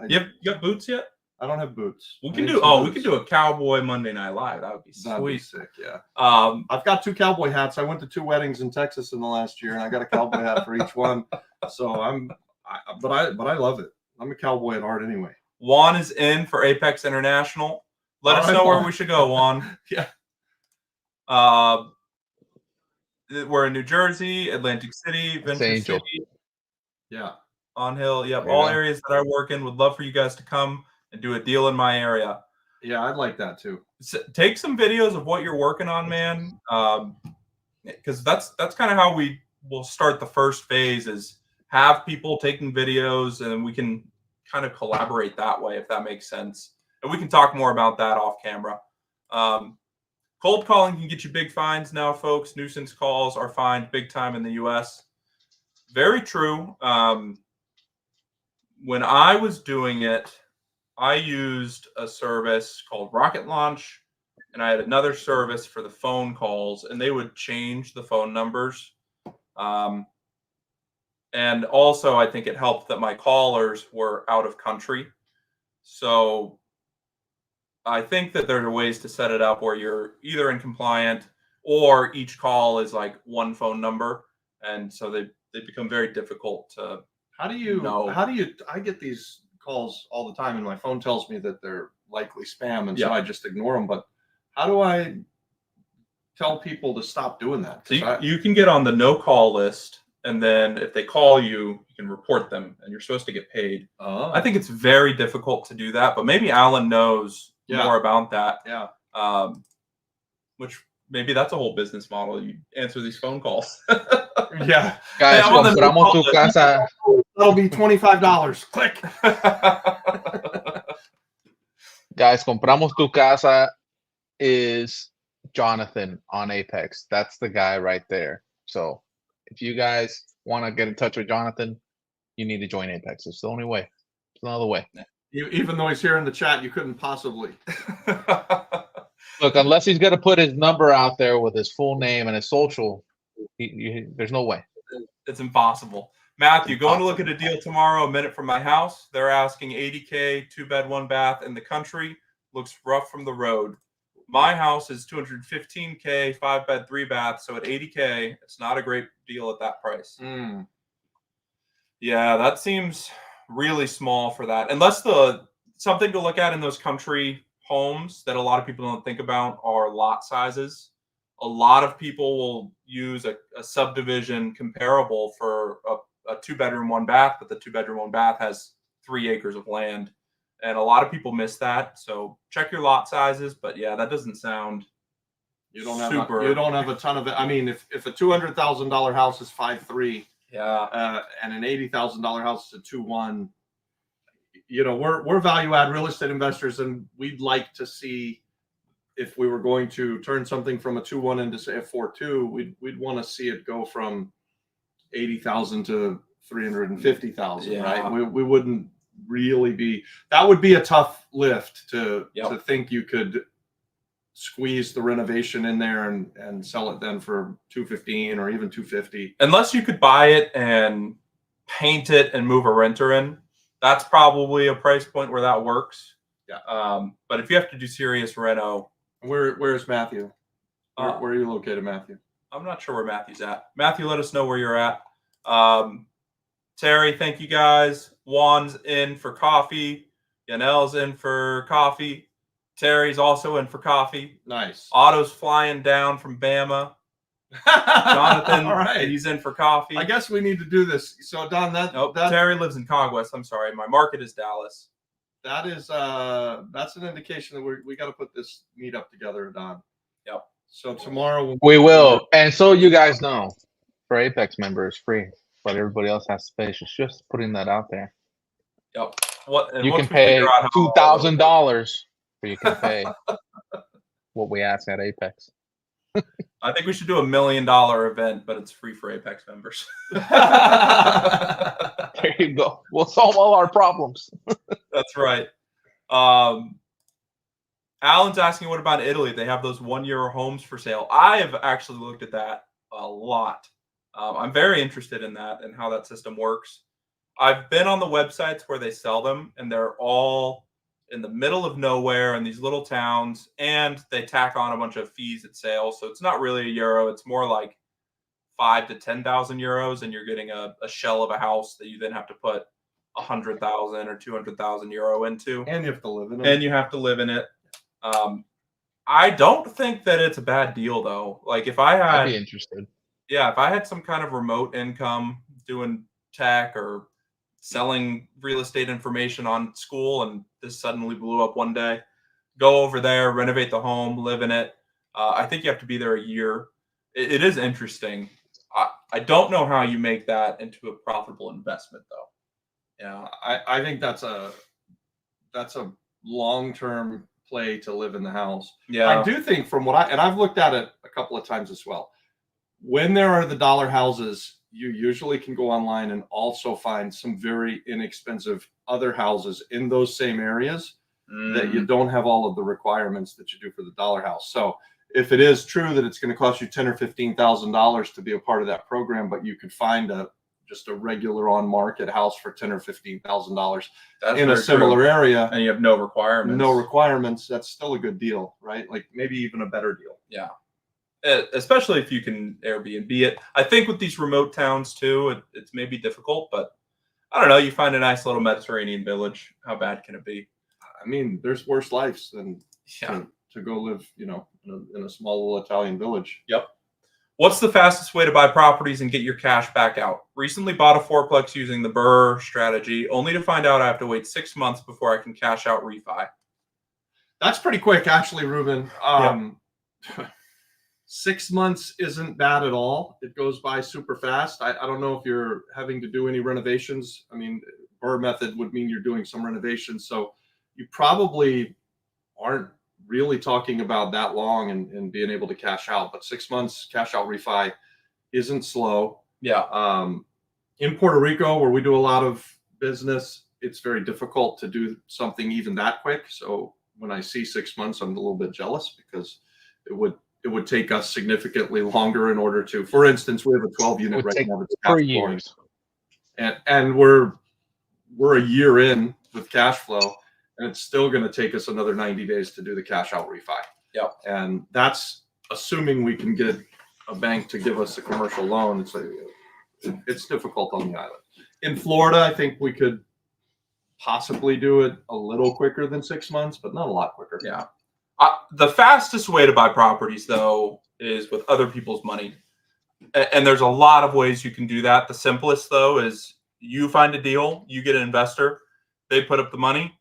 Speaker 3: You got boots yet?
Speaker 4: I don't have boots.
Speaker 3: We can do a Cowboy Monday Night Live. That would be sweet.
Speaker 4: That'd be sick, yeah.
Speaker 3: I've
Speaker 4: got 2 cowboy hats. I went to 2 weddings in Texas in the last year, and I got a cowboy hat for each one. So but I love it. I'm a cowboy at heart anyway.
Speaker 3: Juan is in for Apex International. Let us know where we should go, Juan.
Speaker 4: Yeah.
Speaker 3: We're in New Jersey, Atlantic City, Venture City.
Speaker 4: Yeah.
Speaker 3: On Hill. Yep. All areas that I work in. Would love for you guys to come and do a deal in my area.
Speaker 4: Yeah, I'd like that too.
Speaker 3: Take some videos of what you're working on, man. Because that's kind of how we will start the first phase, is have people taking videos, and we can kind of collaborate that way, if that makes sense. And we can talk more about that off camera. Cold calling can get you big fines now, folks. Nuisance calls are fined big time in the U.S. Very true. When I was doing it, I used a service called Rocket Launch, and I had another service for the phone calls, and they would change the phone numbers. And also, I think it helped that my callers were out of country. So I think that there are ways to set it up where you're either in compliant or each call is like one phone number. And so they become very difficult to
Speaker 4: How do you I get these calls all the time and my phone tells me that they're likely spam, and so I just ignore them. But how do I tell people to stop doing that?
Speaker 3: So you can get on the no call list, and then if they call you, you can report them, and you're supposed to get paid. I think it's very difficult to do that, but maybe Alan knows more about that.
Speaker 4: Yeah.
Speaker 3: Which maybe that's a whole business model. You answer these phone calls.
Speaker 4: Yeah.
Speaker 5: Guys, compramos tu casa.
Speaker 4: That'll be $25. Click.
Speaker 5: Guys, compramos tu casa is Jonathan on Apex. That's the guy right there. So if you guys want to get in touch with Jonathan, you need to join Apex. It's the only way. It's another way.
Speaker 4: Even though he's here in the chat, you couldn't possibly.
Speaker 5: Look, unless he's going to put his number out there with his full name and his social, there's no way.
Speaker 3: It's impossible. Matthew, going to look at a deal tomorrow, a minute from my house. They're asking $80K, 2-bed, 1-bath in the country. Looks rough from the road. My house is $215K, 5-bed, 3-bath. So at $80K, it's not a great deal at that price. Yeah, that seems really small for that. Unless something to look at in those country homes that a lot of people don't think about are lot sizes. A lot of people will use a subdivision comparable for a 2-bedroom, 1-bath, but the 2-bedroom, 1-bath has 3 acres of land. And a lot of people miss that. So check your lot sizes. But yeah, that doesn't sound
Speaker 4: you don't have a ton of it. I mean, if a $200,000 house is 5.3, and an $80,000 house is a 2.1, we're value add real estate investors, and we'd like to see, if we were going to turn something from a 2.1 into say a 4.2, we'd want to see it go from 80,000 to 350,000, right? We wouldn't really be. That would be a tough lift to think you could squeeze the renovation in there and sell it then for 215 or even 250.
Speaker 3: Unless you could buy it and paint it and move a renter in, that's probably a price point where that works.
Speaker 4: Yeah.
Speaker 3: But if you have to do serious reno,
Speaker 4: where's Matthew? Where are you located, Matthew?
Speaker 3: I'm not sure where Matthew's at. Matthew, let us know where you're at. Terry, thank you guys. Juan's in for coffee. Yanel's in for coffee. Terry's also in for coffee.
Speaker 4: Nice.
Speaker 3: Otto's flying down from Bama. Jonathan,
Speaker 4: all right,
Speaker 3: he's in for coffee.
Speaker 4: I guess we need to do this. So Don,
Speaker 3: Terry lives in Conquest. I'm sorry, my market is Dallas.
Speaker 4: That is that's an indication that we got to put this meetup together, Don.
Speaker 3: Yep.
Speaker 4: So tomorrow
Speaker 5: we will. And so you guys know, for Apex members, free, but everybody else has to pay. Just putting that out there.
Speaker 3: Yep.
Speaker 5: You can pay $2,000, or you can pay what we ask at Apex.
Speaker 3: I think we should do $1 million event, but it's free for Apex members.
Speaker 5: There you go. We'll solve all our problems.
Speaker 3: That's right. Alan's asking, what about Italy? They have those 1-year homes for sale. I have actually looked at that a lot. I'm very interested in that and how that system works. I've been on the websites where they sell them, and they're all in the middle of nowhere in these little towns, and they tack on a bunch of fees at sale. So it's not really a euro. It's more like 5,000 to 10,000 euros, and you're getting a shell of a house that you then have to put 100,000 or 200,000 euro into.
Speaker 4: And you have to live in it.
Speaker 3: And you have to live in it. I don't think that it's a bad deal, though. Like if I had,
Speaker 5: I'd be interested.
Speaker 3: Yeah, if I had some kind of remote income doing tech or selling real estate information on school, and this suddenly blew up one day, go over there, renovate the home, live in it. I think you have to be there a year. It is interesting. I don't know how you make that into a profitable investment, though. Yeah,
Speaker 4: I think that's a long-term play to live in the house.
Speaker 3: Yeah,
Speaker 4: I do think from what I've looked at it a couple of times as well. When there are the dollar houses, you usually can go online and also find some very inexpensive other houses in those same areas that you don't have all of the requirements that you do for the dollar house. So if it is true that it's going to cost you $10,000 or $15,000 to be a part of that program, but you could find just a regular on market house for $10,000 or $15,000 in a similar area,
Speaker 3: and you have no requirements.
Speaker 4: That's still a good deal, right? Like maybe even a better deal.
Speaker 3: Yeah. Especially if you can Airbnb it. I think with these remote towns too, it's maybe difficult, but I don't know. You find a nice little Mediterranean village. How bad can it be?
Speaker 4: I mean, there's worse lives than to go live, in a small little Italian village.
Speaker 3: Yep. What's the fastest way to buy properties and get your cash back out? Recently bought a fourplex using the BRRRR strategy, only to find out I have to wait 6 months before I can cash out refi.
Speaker 4: That's pretty quick, actually, Ruben. 6 months isn't bad at all. It goes by super fast. I don't know if you're having to do any renovations. I mean, BRRRR method would mean you're doing some renovations. So you probably aren't really talking about that long and being able to cash out. But 6 months cash out refi isn't slow.
Speaker 3: Yeah.
Speaker 4: in Puerto Rico, where we do a lot of business, it's very difficult to do something even that quick. So when I see 6 months, I'm a little bit jealous because it would take us significantly longer in order to, for instance, we have a 12
Speaker 5: It
Speaker 4: unit
Speaker 5: would
Speaker 4: right
Speaker 5: take
Speaker 4: now that's
Speaker 5: for
Speaker 4: cash flowing,
Speaker 5: years.
Speaker 4: and we're a year in with cash flow, and it's still going to take us another 90 days to do the cash out refi.
Speaker 3: Yep.
Speaker 4: And that's assuming we can get a bank to give us a commercial loan. It's difficult on the island. In Florida, I think we could possibly do it a little quicker than 6 months, but not a lot quicker.
Speaker 3: Yeah. The fastest way to buy properties, though, is with other people's money. And there's a lot of ways you can do that. The simplest, though, is you find a deal, you get an investor, they put up the money,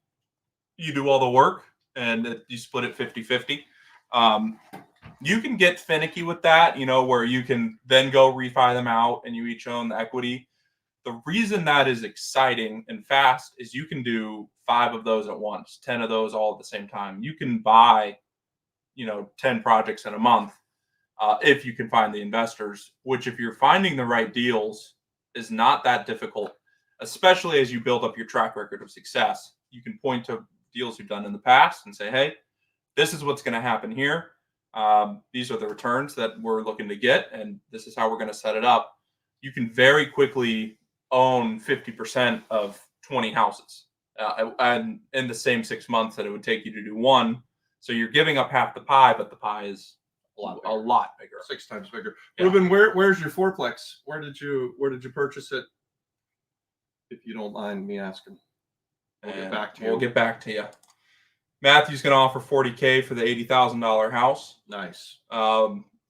Speaker 3: you do all the work, and you split it 50-50. You can get finicky with that, where you can then go refi them out and you each own the equity. The reason that is exciting and fast is you can do 5 of those at once, 10 of those all at the same time. You can buy, 10 projects in a month if you can find the investors, which if you're finding the right deals is not that difficult, especially as you build up your track record of success. You can point to deals you've done in the past and say, hey, this is what's going to happen here. These are the returns that we're looking to get, and this is how we're going to set it up. You can very quickly own 50% of 20 houses and in the same 6 months that it would take you to do one. So you're giving up half the pie, but the pie is a lot bigger.
Speaker 4: 6 times bigger.
Speaker 3: Yeah.
Speaker 4: Ruben, where's your fourplex? Where did you purchase it? If you don't mind me asking. We'll get back to you.
Speaker 3: We'll get back to you. Matthew's going to offer $40K for the $80,000 house.
Speaker 4: Nice.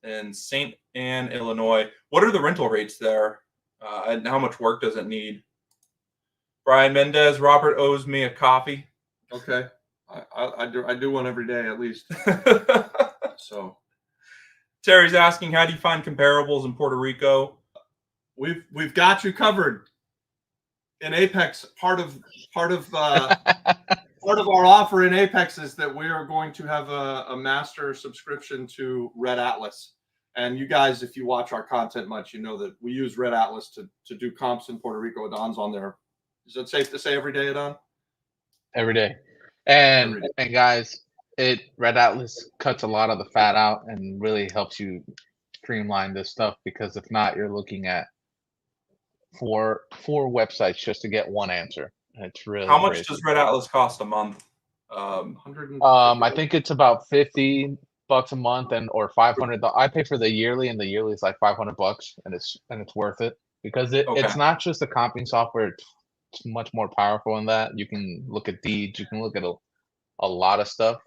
Speaker 3: In St. Anne, Illinois. What are the rental rates there? And how much work does it need? Brian Mendez, Robert owes me a coffee.
Speaker 4: Okay. I do one every day at least. So
Speaker 3: Terry's asking, how do you find comparables in Puerto Rico?
Speaker 4: we've got you covered. In Apex, part of our offer in Apex is that we are going to have a master subscription to Red Atlas. And you guys, if you watch our content much, you know that we use Red Atlas to do comps in Puerto Rico. Adon's on there. Is it safe to say every day, Adon?
Speaker 5: Every day. And
Speaker 4: Every day.
Speaker 5: and guys, Red Atlas cuts a lot of the fat out and really helps you streamline this stuff, because if not, you're looking at four websites just to get one answer. It's really
Speaker 3: How much
Speaker 5: crazy.
Speaker 3: does Red Atlas cost a month?
Speaker 5: I think it's about $50 a month or $500. I pay for the yearly, and the yearly is like $500, and it's worth it because it's not just the comping software. It's much more powerful than that. You can look at deeds. You can look at a lot of stuff.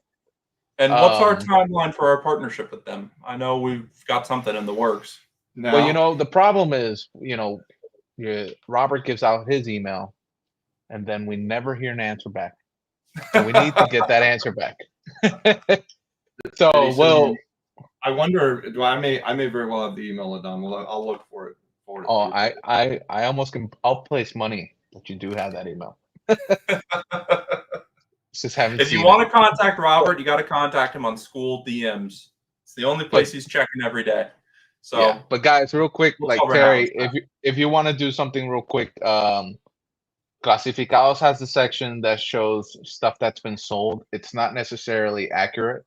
Speaker 3: And what's our timeline for our partnership with them? I know we've got something in the works.
Speaker 4: Now,
Speaker 5: Well, the problem is, Robert gives out his email, and then we never hear an answer back. So we need to get that answer back. So, well,
Speaker 4: I wonder. I may very well have the email, Adon. I'll look for it.
Speaker 5: oh, I almost can. I'll place money that you do have that email. Just haven't.
Speaker 3: If you want to contact Robert, you got to contact him on school DMs. It's the only place he's checking every day. So,
Speaker 5: yeah, but guys, real quick, like
Speaker 3: cover
Speaker 5: Terry,
Speaker 3: house.
Speaker 5: if you want to do something real quick, Clasificados has the section that shows stuff that's been sold. It's not necessarily accurate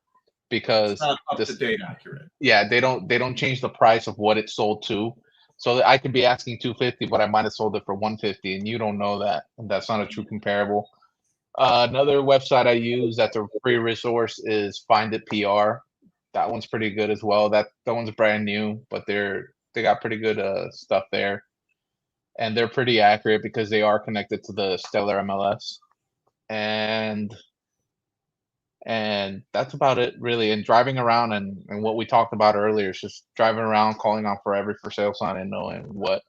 Speaker 5: because
Speaker 4: It's not up to date accurate.
Speaker 5: Yeah, they don't change the price of what it's sold to. So I could be asking $250, but I might have sold it for $150, and you don't know that, and that's not a true comparable. Another website I use that's a free resource is Find It PR. That one's pretty good as well. That one's brand new, but they got pretty good stuff there, and they're pretty accurate because they are connected to the Stellar MLS, and that's about it really. And driving around and what we talked about earlier is just driving around, calling out for every for sale sign and knowing what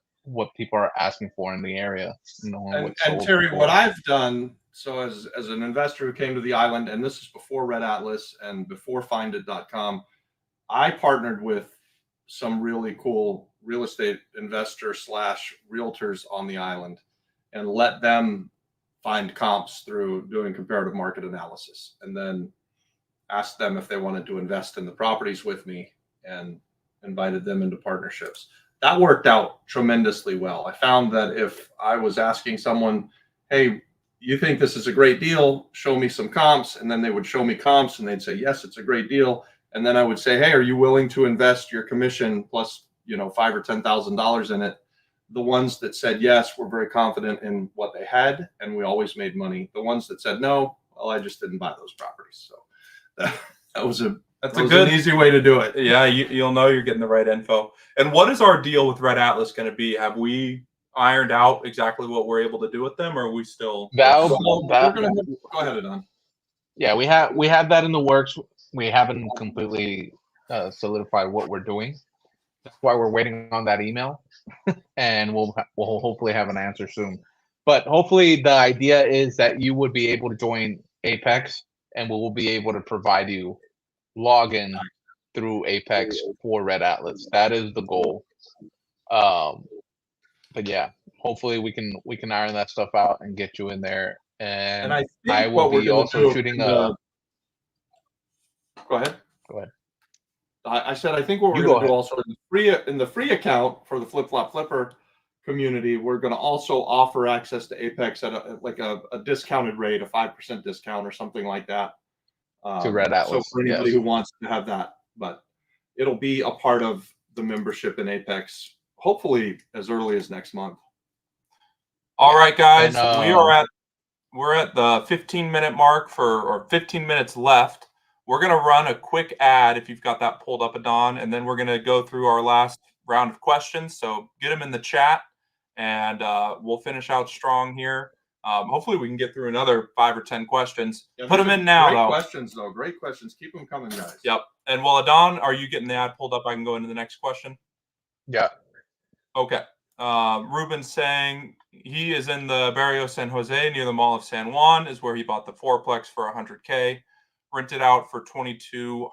Speaker 5: people are asking for in the area.
Speaker 4: And Terry, what I've done, so as an investor who came to the island, and this is before Red Atlas and before findit.com, I partnered with some really cool real estate investor / realtors on the island and let them find comps through doing comparative market analysis, and then asked them if they wanted to invest in the properties with me and invited them into partnerships. that worked out tremendously well. I found that if I was asking someone, hey, you think this is a great deal, show me some comps, and then they would show me comps and they'd say, yes, it's a great deal. And then I would say, hey, are you willing to invest your commission plus, $5,000 or $10,000 in it? The ones that said yes were very confident in what they had, and we always made money. The ones that said no, well, I just didn't buy those properties. So that was an easy way to do it.
Speaker 3: Yeah, you'll know you're getting the right info. And what is our deal with Red Atlas going to be? Have we ironed out exactly what we're able to do with them, or are we still?
Speaker 4: Go ahead, Adon.
Speaker 5: Yeah, we have that in the works. We haven't completely solidified what we're doing. That's why we're waiting on that email, and we'll hopefully have an answer soon. But hopefully, the idea is that you would be able to join Apex, and we will be able to provide you login through Apex for Red Atlas. That is the goal. But yeah, hopefully we can iron that stuff out and get you in there. And I will be also shooting a.
Speaker 4: Go ahead.
Speaker 5: Go ahead.
Speaker 4: I said I think what we're going to do also in the free account for the Flip Flop Flipper community, we're going to also offer access to Apex at a discounted rate, a 5% discount or something like that.
Speaker 5: To Red Atlas.
Speaker 4: So for anybody who wants to have that, but it'll be a part of the membership in Apex, hopefully as early as next month.
Speaker 3: All right, guys, we're at the 15-minute mark or 15 minutes left. We're going to run a quick ad if you've got that pulled up, Adon, and then we're going to go through our last round of questions. So get them in the chat, and we'll finish out strong here. Hopefully we can get through another 5 or 10 questions.
Speaker 4: Yeah,
Speaker 3: put them in now,
Speaker 4: though. Great questions. Keep them coming, guys.
Speaker 3: Yep. And while Adon, are you getting the ad pulled up? I can go into the next question.
Speaker 5: Yeah.
Speaker 3: Okay. Ruben's saying he is in the Barrio San Jose near the Mall of San Juan, is where he bought the fourplex for $100K. Rented out for $2,200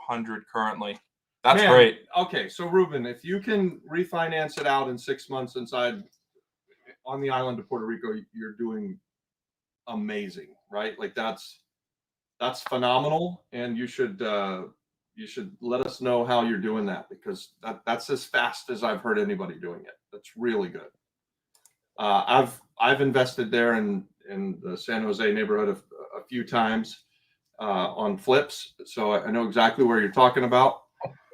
Speaker 3: currently. That's great.
Speaker 4: Okay, so Ruben, if you can refinance it out in 6 months inside on the island of Puerto Rico, you're doing amazing, right? Like that's phenomenal, and you should let us know how you're doing that, because that's as fast as I've heard anybody doing it. That's really good. I've invested there in the San Jose neighborhood a few times. On flips, so I know exactly where you're talking about,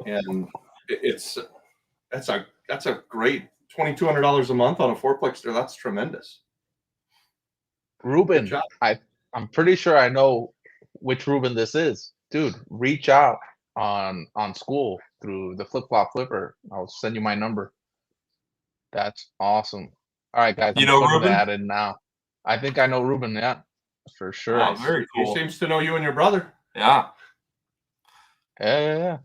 Speaker 4: and that's a great $2,200 a month on a fourplex there. That's tremendous.
Speaker 5: Ruben, I'm pretty sure I know which Ruben this is, dude. Reach out on school through the Flip Flop Flipper. I'll send you my number. That's awesome. All right, guys, I'm putting the ad in now. I think I know Ruben. Yeah. For sure.
Speaker 3: Oh, very cool.
Speaker 4: He seems to know you and your brother.
Speaker 3: Yeah.
Speaker 5: Yeah.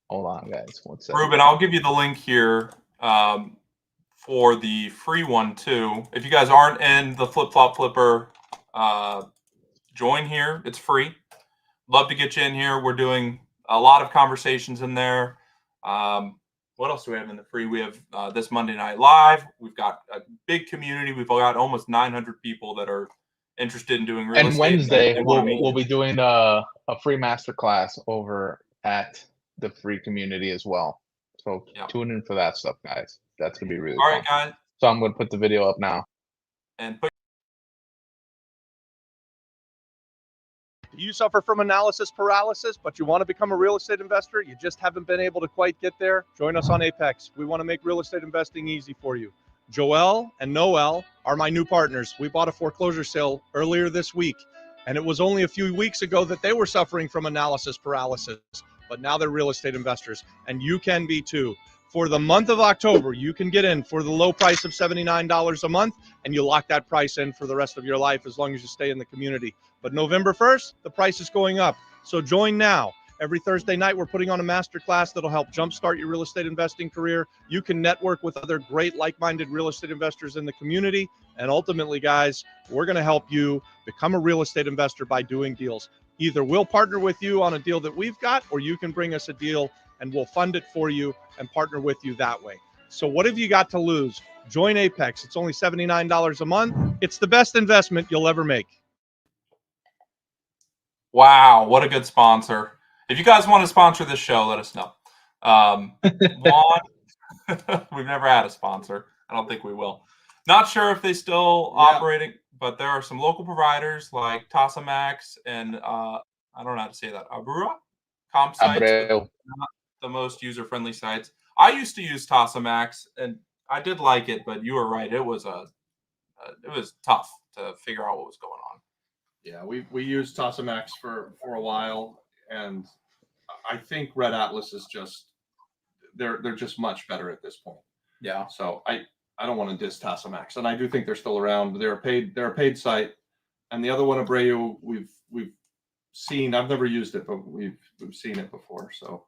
Speaker 5: Hold on, guys. One second.
Speaker 3: Ruben, I'll give you the link here for the free one, too. If you guys aren't in the Flip Flop Flipper, join here. It's free. Love to get you in here. We're doing a lot of conversations in there. What else do we have in the free? We have this Monday Night Live. We've got a big community. We've got almost 900 people that are interested in doing real estate.
Speaker 5: And Wednesday, we'll be doing a free masterclass over at the free community as well. So tune in for that stuff, guys. That's going to be really fun.
Speaker 3: All right, guys.
Speaker 5: So I'm going to put the video up now.
Speaker 3: And
Speaker 1: You suffer from analysis paralysis, but you want to become a real estate investor? You just haven't been able to quite get there? Join us on Apex. We want to make real estate investing easy for you. Joel and Noel are my new partners. We bought a foreclosure sale earlier this week, and it was only a few weeks ago that they were suffering from analysis paralysis, but now they're real estate investors, and you can be too. For the month of October, you can get in for the low price of $79 a month, and you lock that price in for the rest of your life as long as you stay in the community. But November 1st, the price is going up. So join now. Every Thursday night, we're putting on a masterclass that'll help jumpstart your real estate investing career. You can network with other great like-minded real estate investors in the community. And ultimately, guys, we're going to help you become a real estate investor by doing deals. Either we'll partner with you on a deal that we've got, or you can bring us a deal and we'll fund it for you and partner with you that way. So what have you got to lose? Join Apex. It's only $79 a month. It's the best investment you'll ever make.
Speaker 3: Wow, what a good sponsor. If you guys want to sponsor this show, let us know. Vaughn, we've never had a sponsor. I don't think we will. Not sure if they still operating, but there are some local providers like Tasamax and I don't know how to say that. Abreu comp sites, but not the most user-friendly sites. I used to use Tasamax and I did like it, but you were right. It was tough to figure out what was going on.
Speaker 4: Yeah, we used Tasamax for a while, and I think Red Atlas is just they're just much better at this point.
Speaker 3: Yeah.
Speaker 4: So I don't want to diss Tasamax, and I do think they're still around. They're a paid site, and the other one, Abreu, we've seen. I've never used it, but we've seen it before. So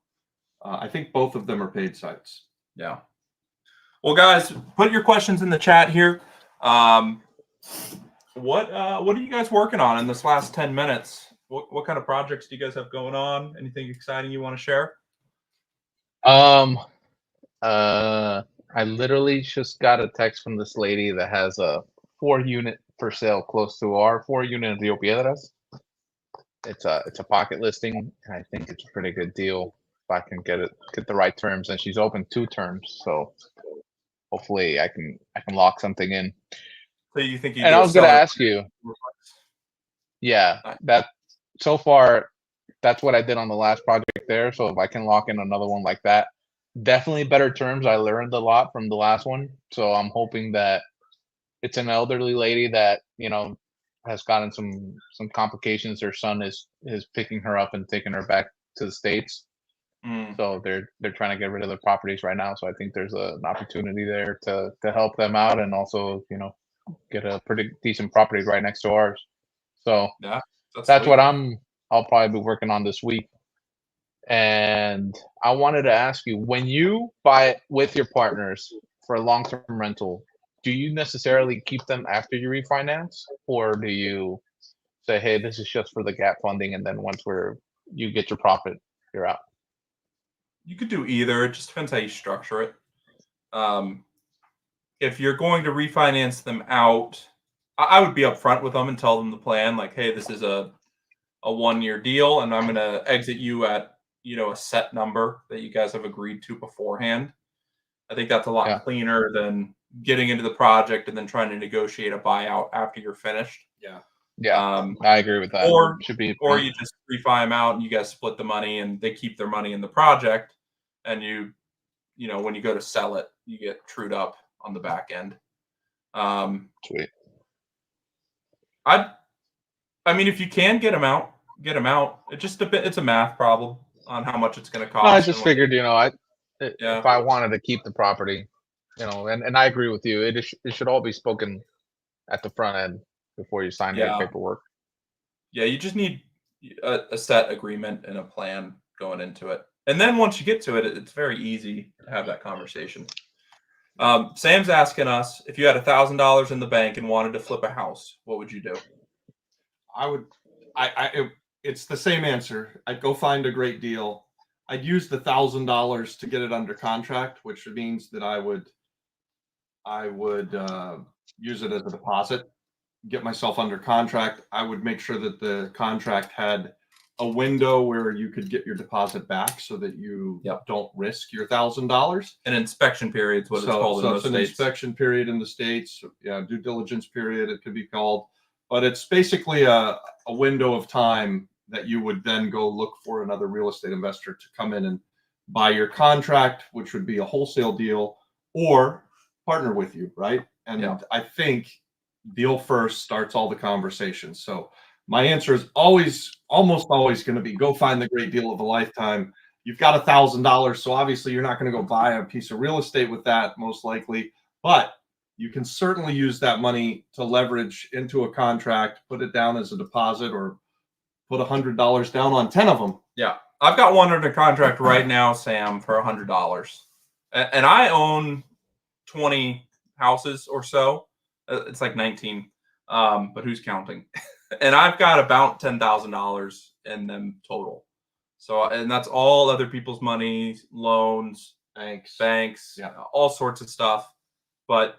Speaker 4: I think both of them are paid sites.
Speaker 3: Yeah. Well, guys, put your questions in the chat here. What are you guys working on in this last 10 minutes? What kind of projects do you guys have going on? Anything exciting you want to share?
Speaker 5: I literally just got a text from this lady that has a 4-unit for sale close to our 4-unit in Rio Piedras. It's a pocket listing, and I think it's a pretty good deal if I can get the right terms. And she's open 2 terms, so hopefully I can lock something in.
Speaker 3: So you think?
Speaker 5: And I was going to ask you. Yeah, that so far, that's what I did on the last project there. So if I can lock in another one like that, definitely better terms. I learned a lot from the last one, so I'm hoping that it's an elderly lady that has gotten some complications. Her son is picking her up and taking her back to the States. So they're trying to get rid of their properties right now. So I think there's an opportunity there to help them out, and also get a pretty decent property right next to ours. So
Speaker 3: yeah,
Speaker 5: that's what I'll probably be working on this week. And I wanted to ask you, when you buy it with your partners for a long-term rental, do you necessarily keep them after you refinance, or do you say, hey, this is just for the gap funding, and then once you get your profit, you're out?
Speaker 3: You could do either. It just depends how you structure it. If you're going to refinance them out, I would be upfront with them and tell them the plan. Like, hey, this is a 1-year deal, and I'm going to exit you at a set number that you guys have agreed to beforehand. I think that's a lot cleaner than getting into the project and then trying to negotiate a buyout after you're finished.
Speaker 5: Yeah, I agree with that.
Speaker 3: Or you just refi them out and you guys split the money and they keep their money in the project, and when you go to sell it, you get trued up on the back end.
Speaker 5: Sweet.
Speaker 3: I mean, if you can get them out, get them out. It's a math problem on how much it's going to cost.
Speaker 5: No, I just figured, if I wanted to keep the property, and I agree with you, it should all be spoken at the front end before you sign any paperwork. Yeah,
Speaker 3: you just need a set agreement and a plan going into it. And then once you get to it, it's very easy to have that conversation. Sam's asking us, if you had $1,000 in the bank and wanted to flip a house, what would you do?
Speaker 4: It's the same answer. I'd go find a great deal. I'd use the $1,000 to get it under contract, which means that I would use it as a deposit, get myself under contract. I would make sure that the contract had a window where you could get your deposit back, so that you don't risk your $1,000.
Speaker 3: An inspection period is what it's called in most states.
Speaker 4: It's an inspection period in the States. Yeah, due diligence period, it could be called. But it's basically a window of time that you would then go look for another real estate investor to come in and buy your contract, which would be a wholesale deal, or partner with you, right? And I think deal first starts all the conversations. So my answer is almost always going to be, go find the great deal of a lifetime. You've got $1,000, so obviously you're not going to go buy a piece of real estate with that, most likely, but you can certainly use that money to leverage into a contract, put it down as a deposit, or put $100 down on 10 of them.
Speaker 3: Yeah. I've got one under contract right now, Sam, for $100. And I own 20 houses or so. It's like 19, but who's counting? And I've got about $10,000 in them total. So, and that's all other people's money, loans, banks, all sorts of stuff. But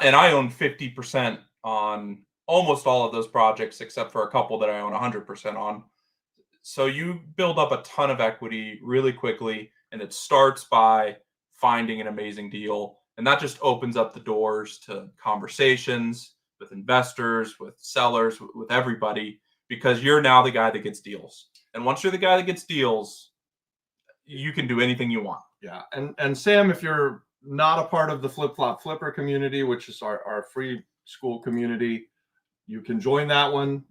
Speaker 3: and I own 50% on almost all of those projects, except for a couple that I own 100% on. So you build up a ton of equity really quickly. And it starts by finding an amazing deal. And that just opens up the doors to conversations with investors, with sellers, with everybody, because you're now the guy that gets deals. And once you're the guy that gets deals, you can do anything you want.
Speaker 4: Yeah. And Sam, if you're not a part of the Flip Flop Flipper community, which is our free school community, you can join that one.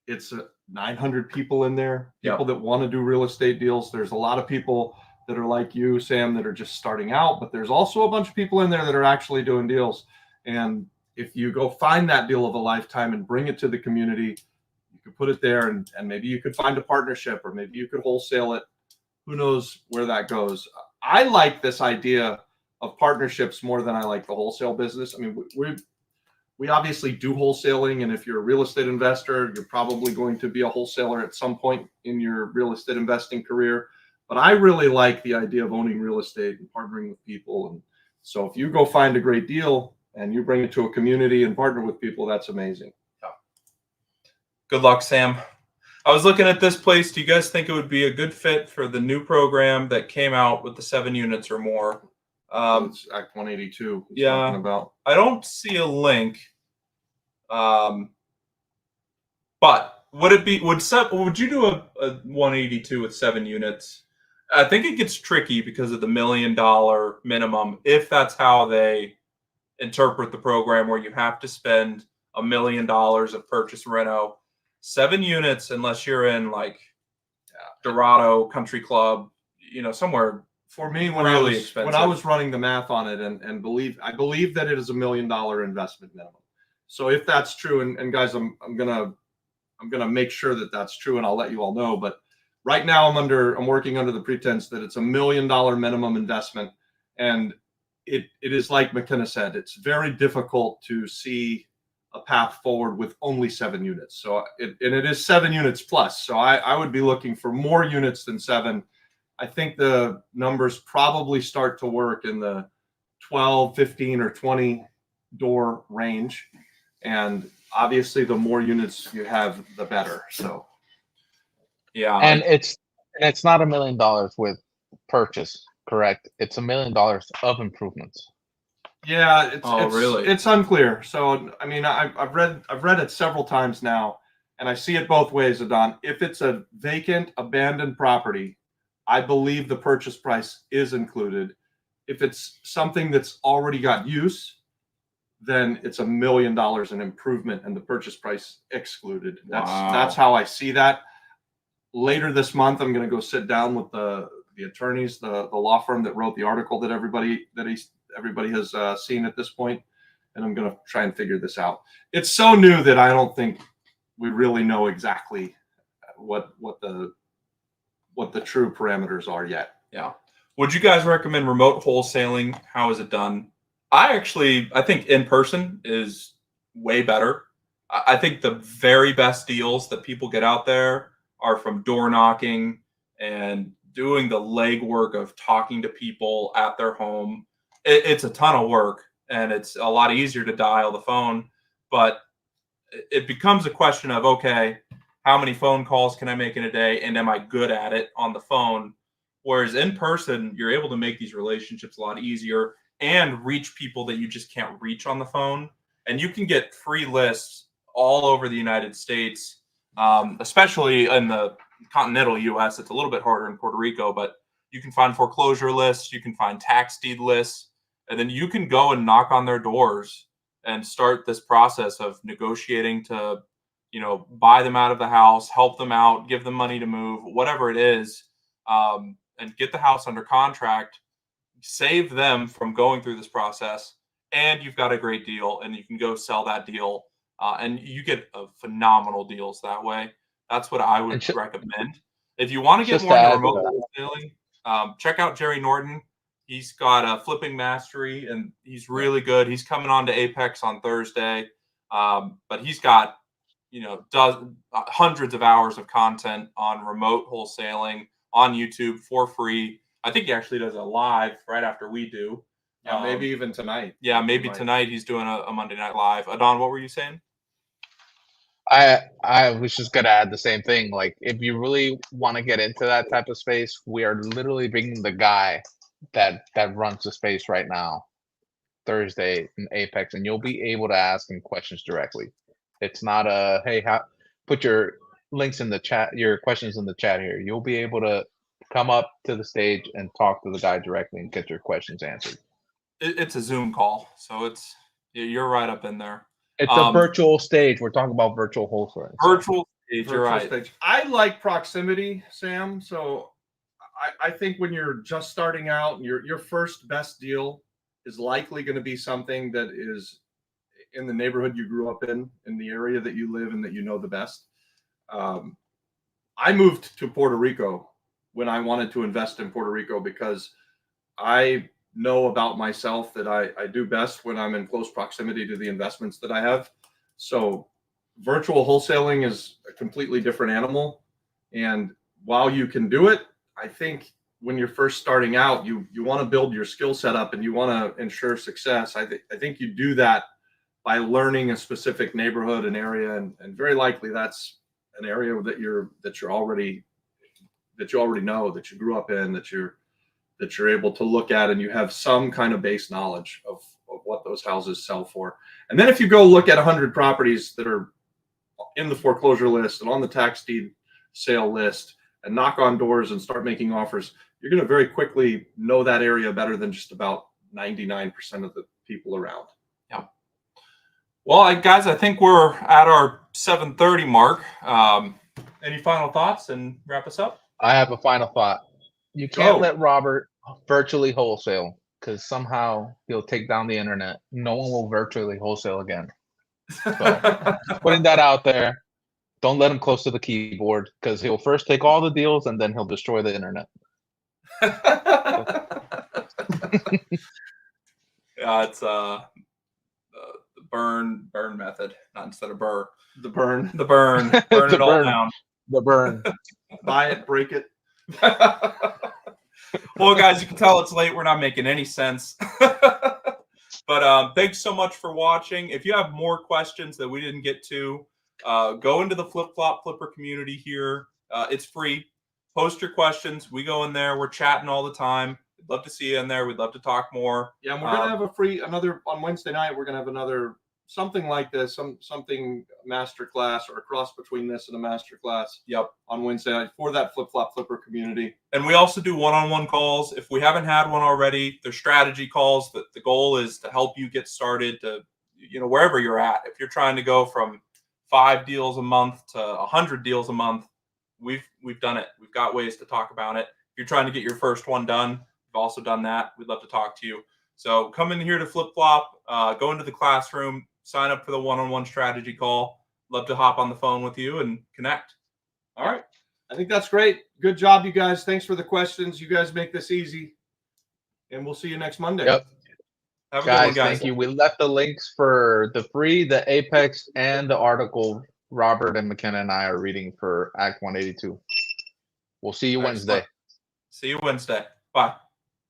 Speaker 4: It's 900 people in there, people that want to do real estate deals. There's a lot of people that are like you, Sam, that are just starting out, but there's also a bunch of people in there that are actually doing deals. And if you go find that deal of a lifetime and bring it to the community, you could put it there, and maybe you could find a partnership, or maybe you could wholesale it. Who knows where that goes? I like this idea of partnerships more than I like the wholesale business. I mean, we obviously do wholesaling, and if you're a real estate investor, you're probably going to be a wholesaler at some point in your real estate investing career. But I really like the idea of owning real estate and partnering with people. And so if you go find a great deal and you bring it to a community and partner with people, that's amazing.
Speaker 3: Yeah. Good luck, Sam. I was looking at this place. Do you guys think it would be a good fit for the new program that came out with the 7 units or more?
Speaker 4: It's Act 182.
Speaker 3: Yeah.
Speaker 4: Talking about.
Speaker 3: I don't see a link. But would you do a 182 with 7 units? I think it gets tricky because of the $1 million minimum, if that's how they interpret the program, where you have to spend $1 million of purchase reno. 7 units, unless you're in like Dorado Country Club, somewhere.
Speaker 4: For me, when
Speaker 3: really
Speaker 4: I was running the math on it, and I believe that it is $1 million investment minimum. So if that's true, and guys, I'm gonna make sure that that's true, and I'll let you all know. But right now, I'm working under the pretense that it's $1 million minimum investment, and it is like McKenna said, it's very difficult to see a path forward with only 7 units. So it is 7 units plus. So I would be looking for more units than 7. I think the numbers probably start to work in the 12, 15, or 20 door range. And obviously the more units you have, the better. So
Speaker 3: yeah.
Speaker 5: And it's not $1 million with purchase, correct? It's $1 million of improvements.
Speaker 4: Yeah, it's
Speaker 3: really?
Speaker 4: It's unclear. So I mean, I've read it several times now, and I see it both ways, Adon. If it's a vacant, abandoned property, I believe the purchase price is included. If it's something that's already got use, then it's $1 million in improvement and the purchase price excluded. That's how I see that. Later this month, I'm going to go sit down with the attorneys, the law firm that wrote the article that everybody has seen at this point, and I'm going to try and figure this out. It's so new that I don't think we really know exactly what the true parameters are yet.
Speaker 3: Yeah. Would you guys recommend remote wholesaling? How is it done? I think in person is way better. I think the very best deals that people get out there are from door knocking and doing the legwork of talking to people at their home. It's a ton of work, and it's a lot easier to dial the phone, but it becomes a question of, okay, how many phone calls can I make in a day, and am I good at it on the phone? Whereas in person, you're able to make these relationships a lot easier and reach people that you just can't reach on the phone. And you can get free lists all over the United States, especially in the continental U.S. It's a little bit harder in Puerto Rico, but you can find foreclosure lists, you can find tax deed lists, and then you can go and knock on their doors and start this process of negotiating to, buy them out of the house, help them out, give them money to move, whatever it is, and get the house under contract, save them from going through this process, and you've got a great deal, and you can go sell that deal, and you get phenomenal deals that way. That's what I would recommend. If you want to get more into remote wholesaling, check out Jerry Norton. He's got a flipping mastery, and he's really good. He's coming on to Apex on Thursday, but he's got hundreds of hours of content on remote wholesaling on YouTube for free. I think he actually does a live right after we do.
Speaker 4: Yeah, maybe even tonight.
Speaker 3: Yeah, maybe tonight he's doing a Monday Night Live. Adon, what were you saying?
Speaker 5: I was just gonna add the same thing. Like, if you really want to get into that type of space, we are literally bringing the guy that runs the space right now, Thursday in Apex, and you'll be able to ask him questions directly. It's not a hey, put your links in the chat, your questions in the chat here. You'll be able to come up to the stage and talk to the guy directly and get your questions answered.
Speaker 3: It's a Zoom call, so you're right up in there.
Speaker 5: It's a virtual stage. We're talking about virtual wholesaling.
Speaker 3: Virtual stage, you're right.
Speaker 4: Stage. I like proximity, Sam. So I think when you're just starting out, your first best deal is likely going to be something that is in the neighborhood you grew up in the area that you live in, that you know the best. I moved to Puerto Rico when I wanted to invest in Puerto Rico because I know about myself that I do best when I'm in close proximity to the investments that I have. So virtual wholesaling is a completely different animal. And while you can do it, I think when you're first starting out, you want to build your skill set up and you want to ensure success. I think you do that by learning a specific neighborhood, an area, and very likely that's an area that you already know, that you grew up in, that you're able to look at, and you have some kind of base knowledge of what those houses sell for. And then if you go look at 100 properties that are in the foreclosure list and on the tax deed sale list and knock on doors and start making offers, you're going to very quickly know that area better than just about 99% of the people around.
Speaker 3: Yeah. Well, guys, I think we're at our 7:30 mark. Any final thoughts and wrap us up?
Speaker 5: I have a final thought. You can't let Robert virtually wholesale, because somehow he'll take down the internet. No one will virtually wholesale again. So, putting that out there. Don't let him close to the keyboard, because he'll first take all the deals and then he'll destroy the internet.
Speaker 3: Yeah, it's the burn method, not instead of burr.
Speaker 4: The burn.
Speaker 3: Burn it all down.
Speaker 5: The burn.
Speaker 4: Buy it, break it.
Speaker 3: Well, guys, you can tell it's late. We're not making any sense. But thanks so much for watching. If you have more questions that we didn't get to, go into the Flip Flop Flipper community here. It's free. Post your questions. We go in there. We're chatting all the time. We'd love to see you in there. We'd love to talk more.
Speaker 4: Yeah, and we're going to have another on Wednesday night. We're going to have another something like this, something master class, or a cross between this and a master class.
Speaker 3: Yep. On
Speaker 4: Wednesday night for that Flip Flop Flipper community.
Speaker 3: And we also do one-on-one calls. If we haven't had one already, they're strategy calls. The goal is to help you get started to, wherever you're at. If you're trying to go from 5 deals a month to 100 deals a month, we've done it. We've got ways to talk about it. If you're trying to get your first one done, we've also done that. We'd love to talk to you. So come in here to Flip Flop, go into the classroom, sign up for the one-on-one strategy call. Love to hop on the phone with you and connect. All right.
Speaker 4: I think that's great. Good job, you guys. Thanks for the questions. You guys make this easy. And we'll see you next Monday.
Speaker 5: Yep.
Speaker 3: Have a good one, guys.
Speaker 5: Thank you. We left the links for the free, the Apex, and the article Robert and McKenna and I are reading for Act 182. We'll see you Wednesday.
Speaker 3: See you Wednesday. Bye.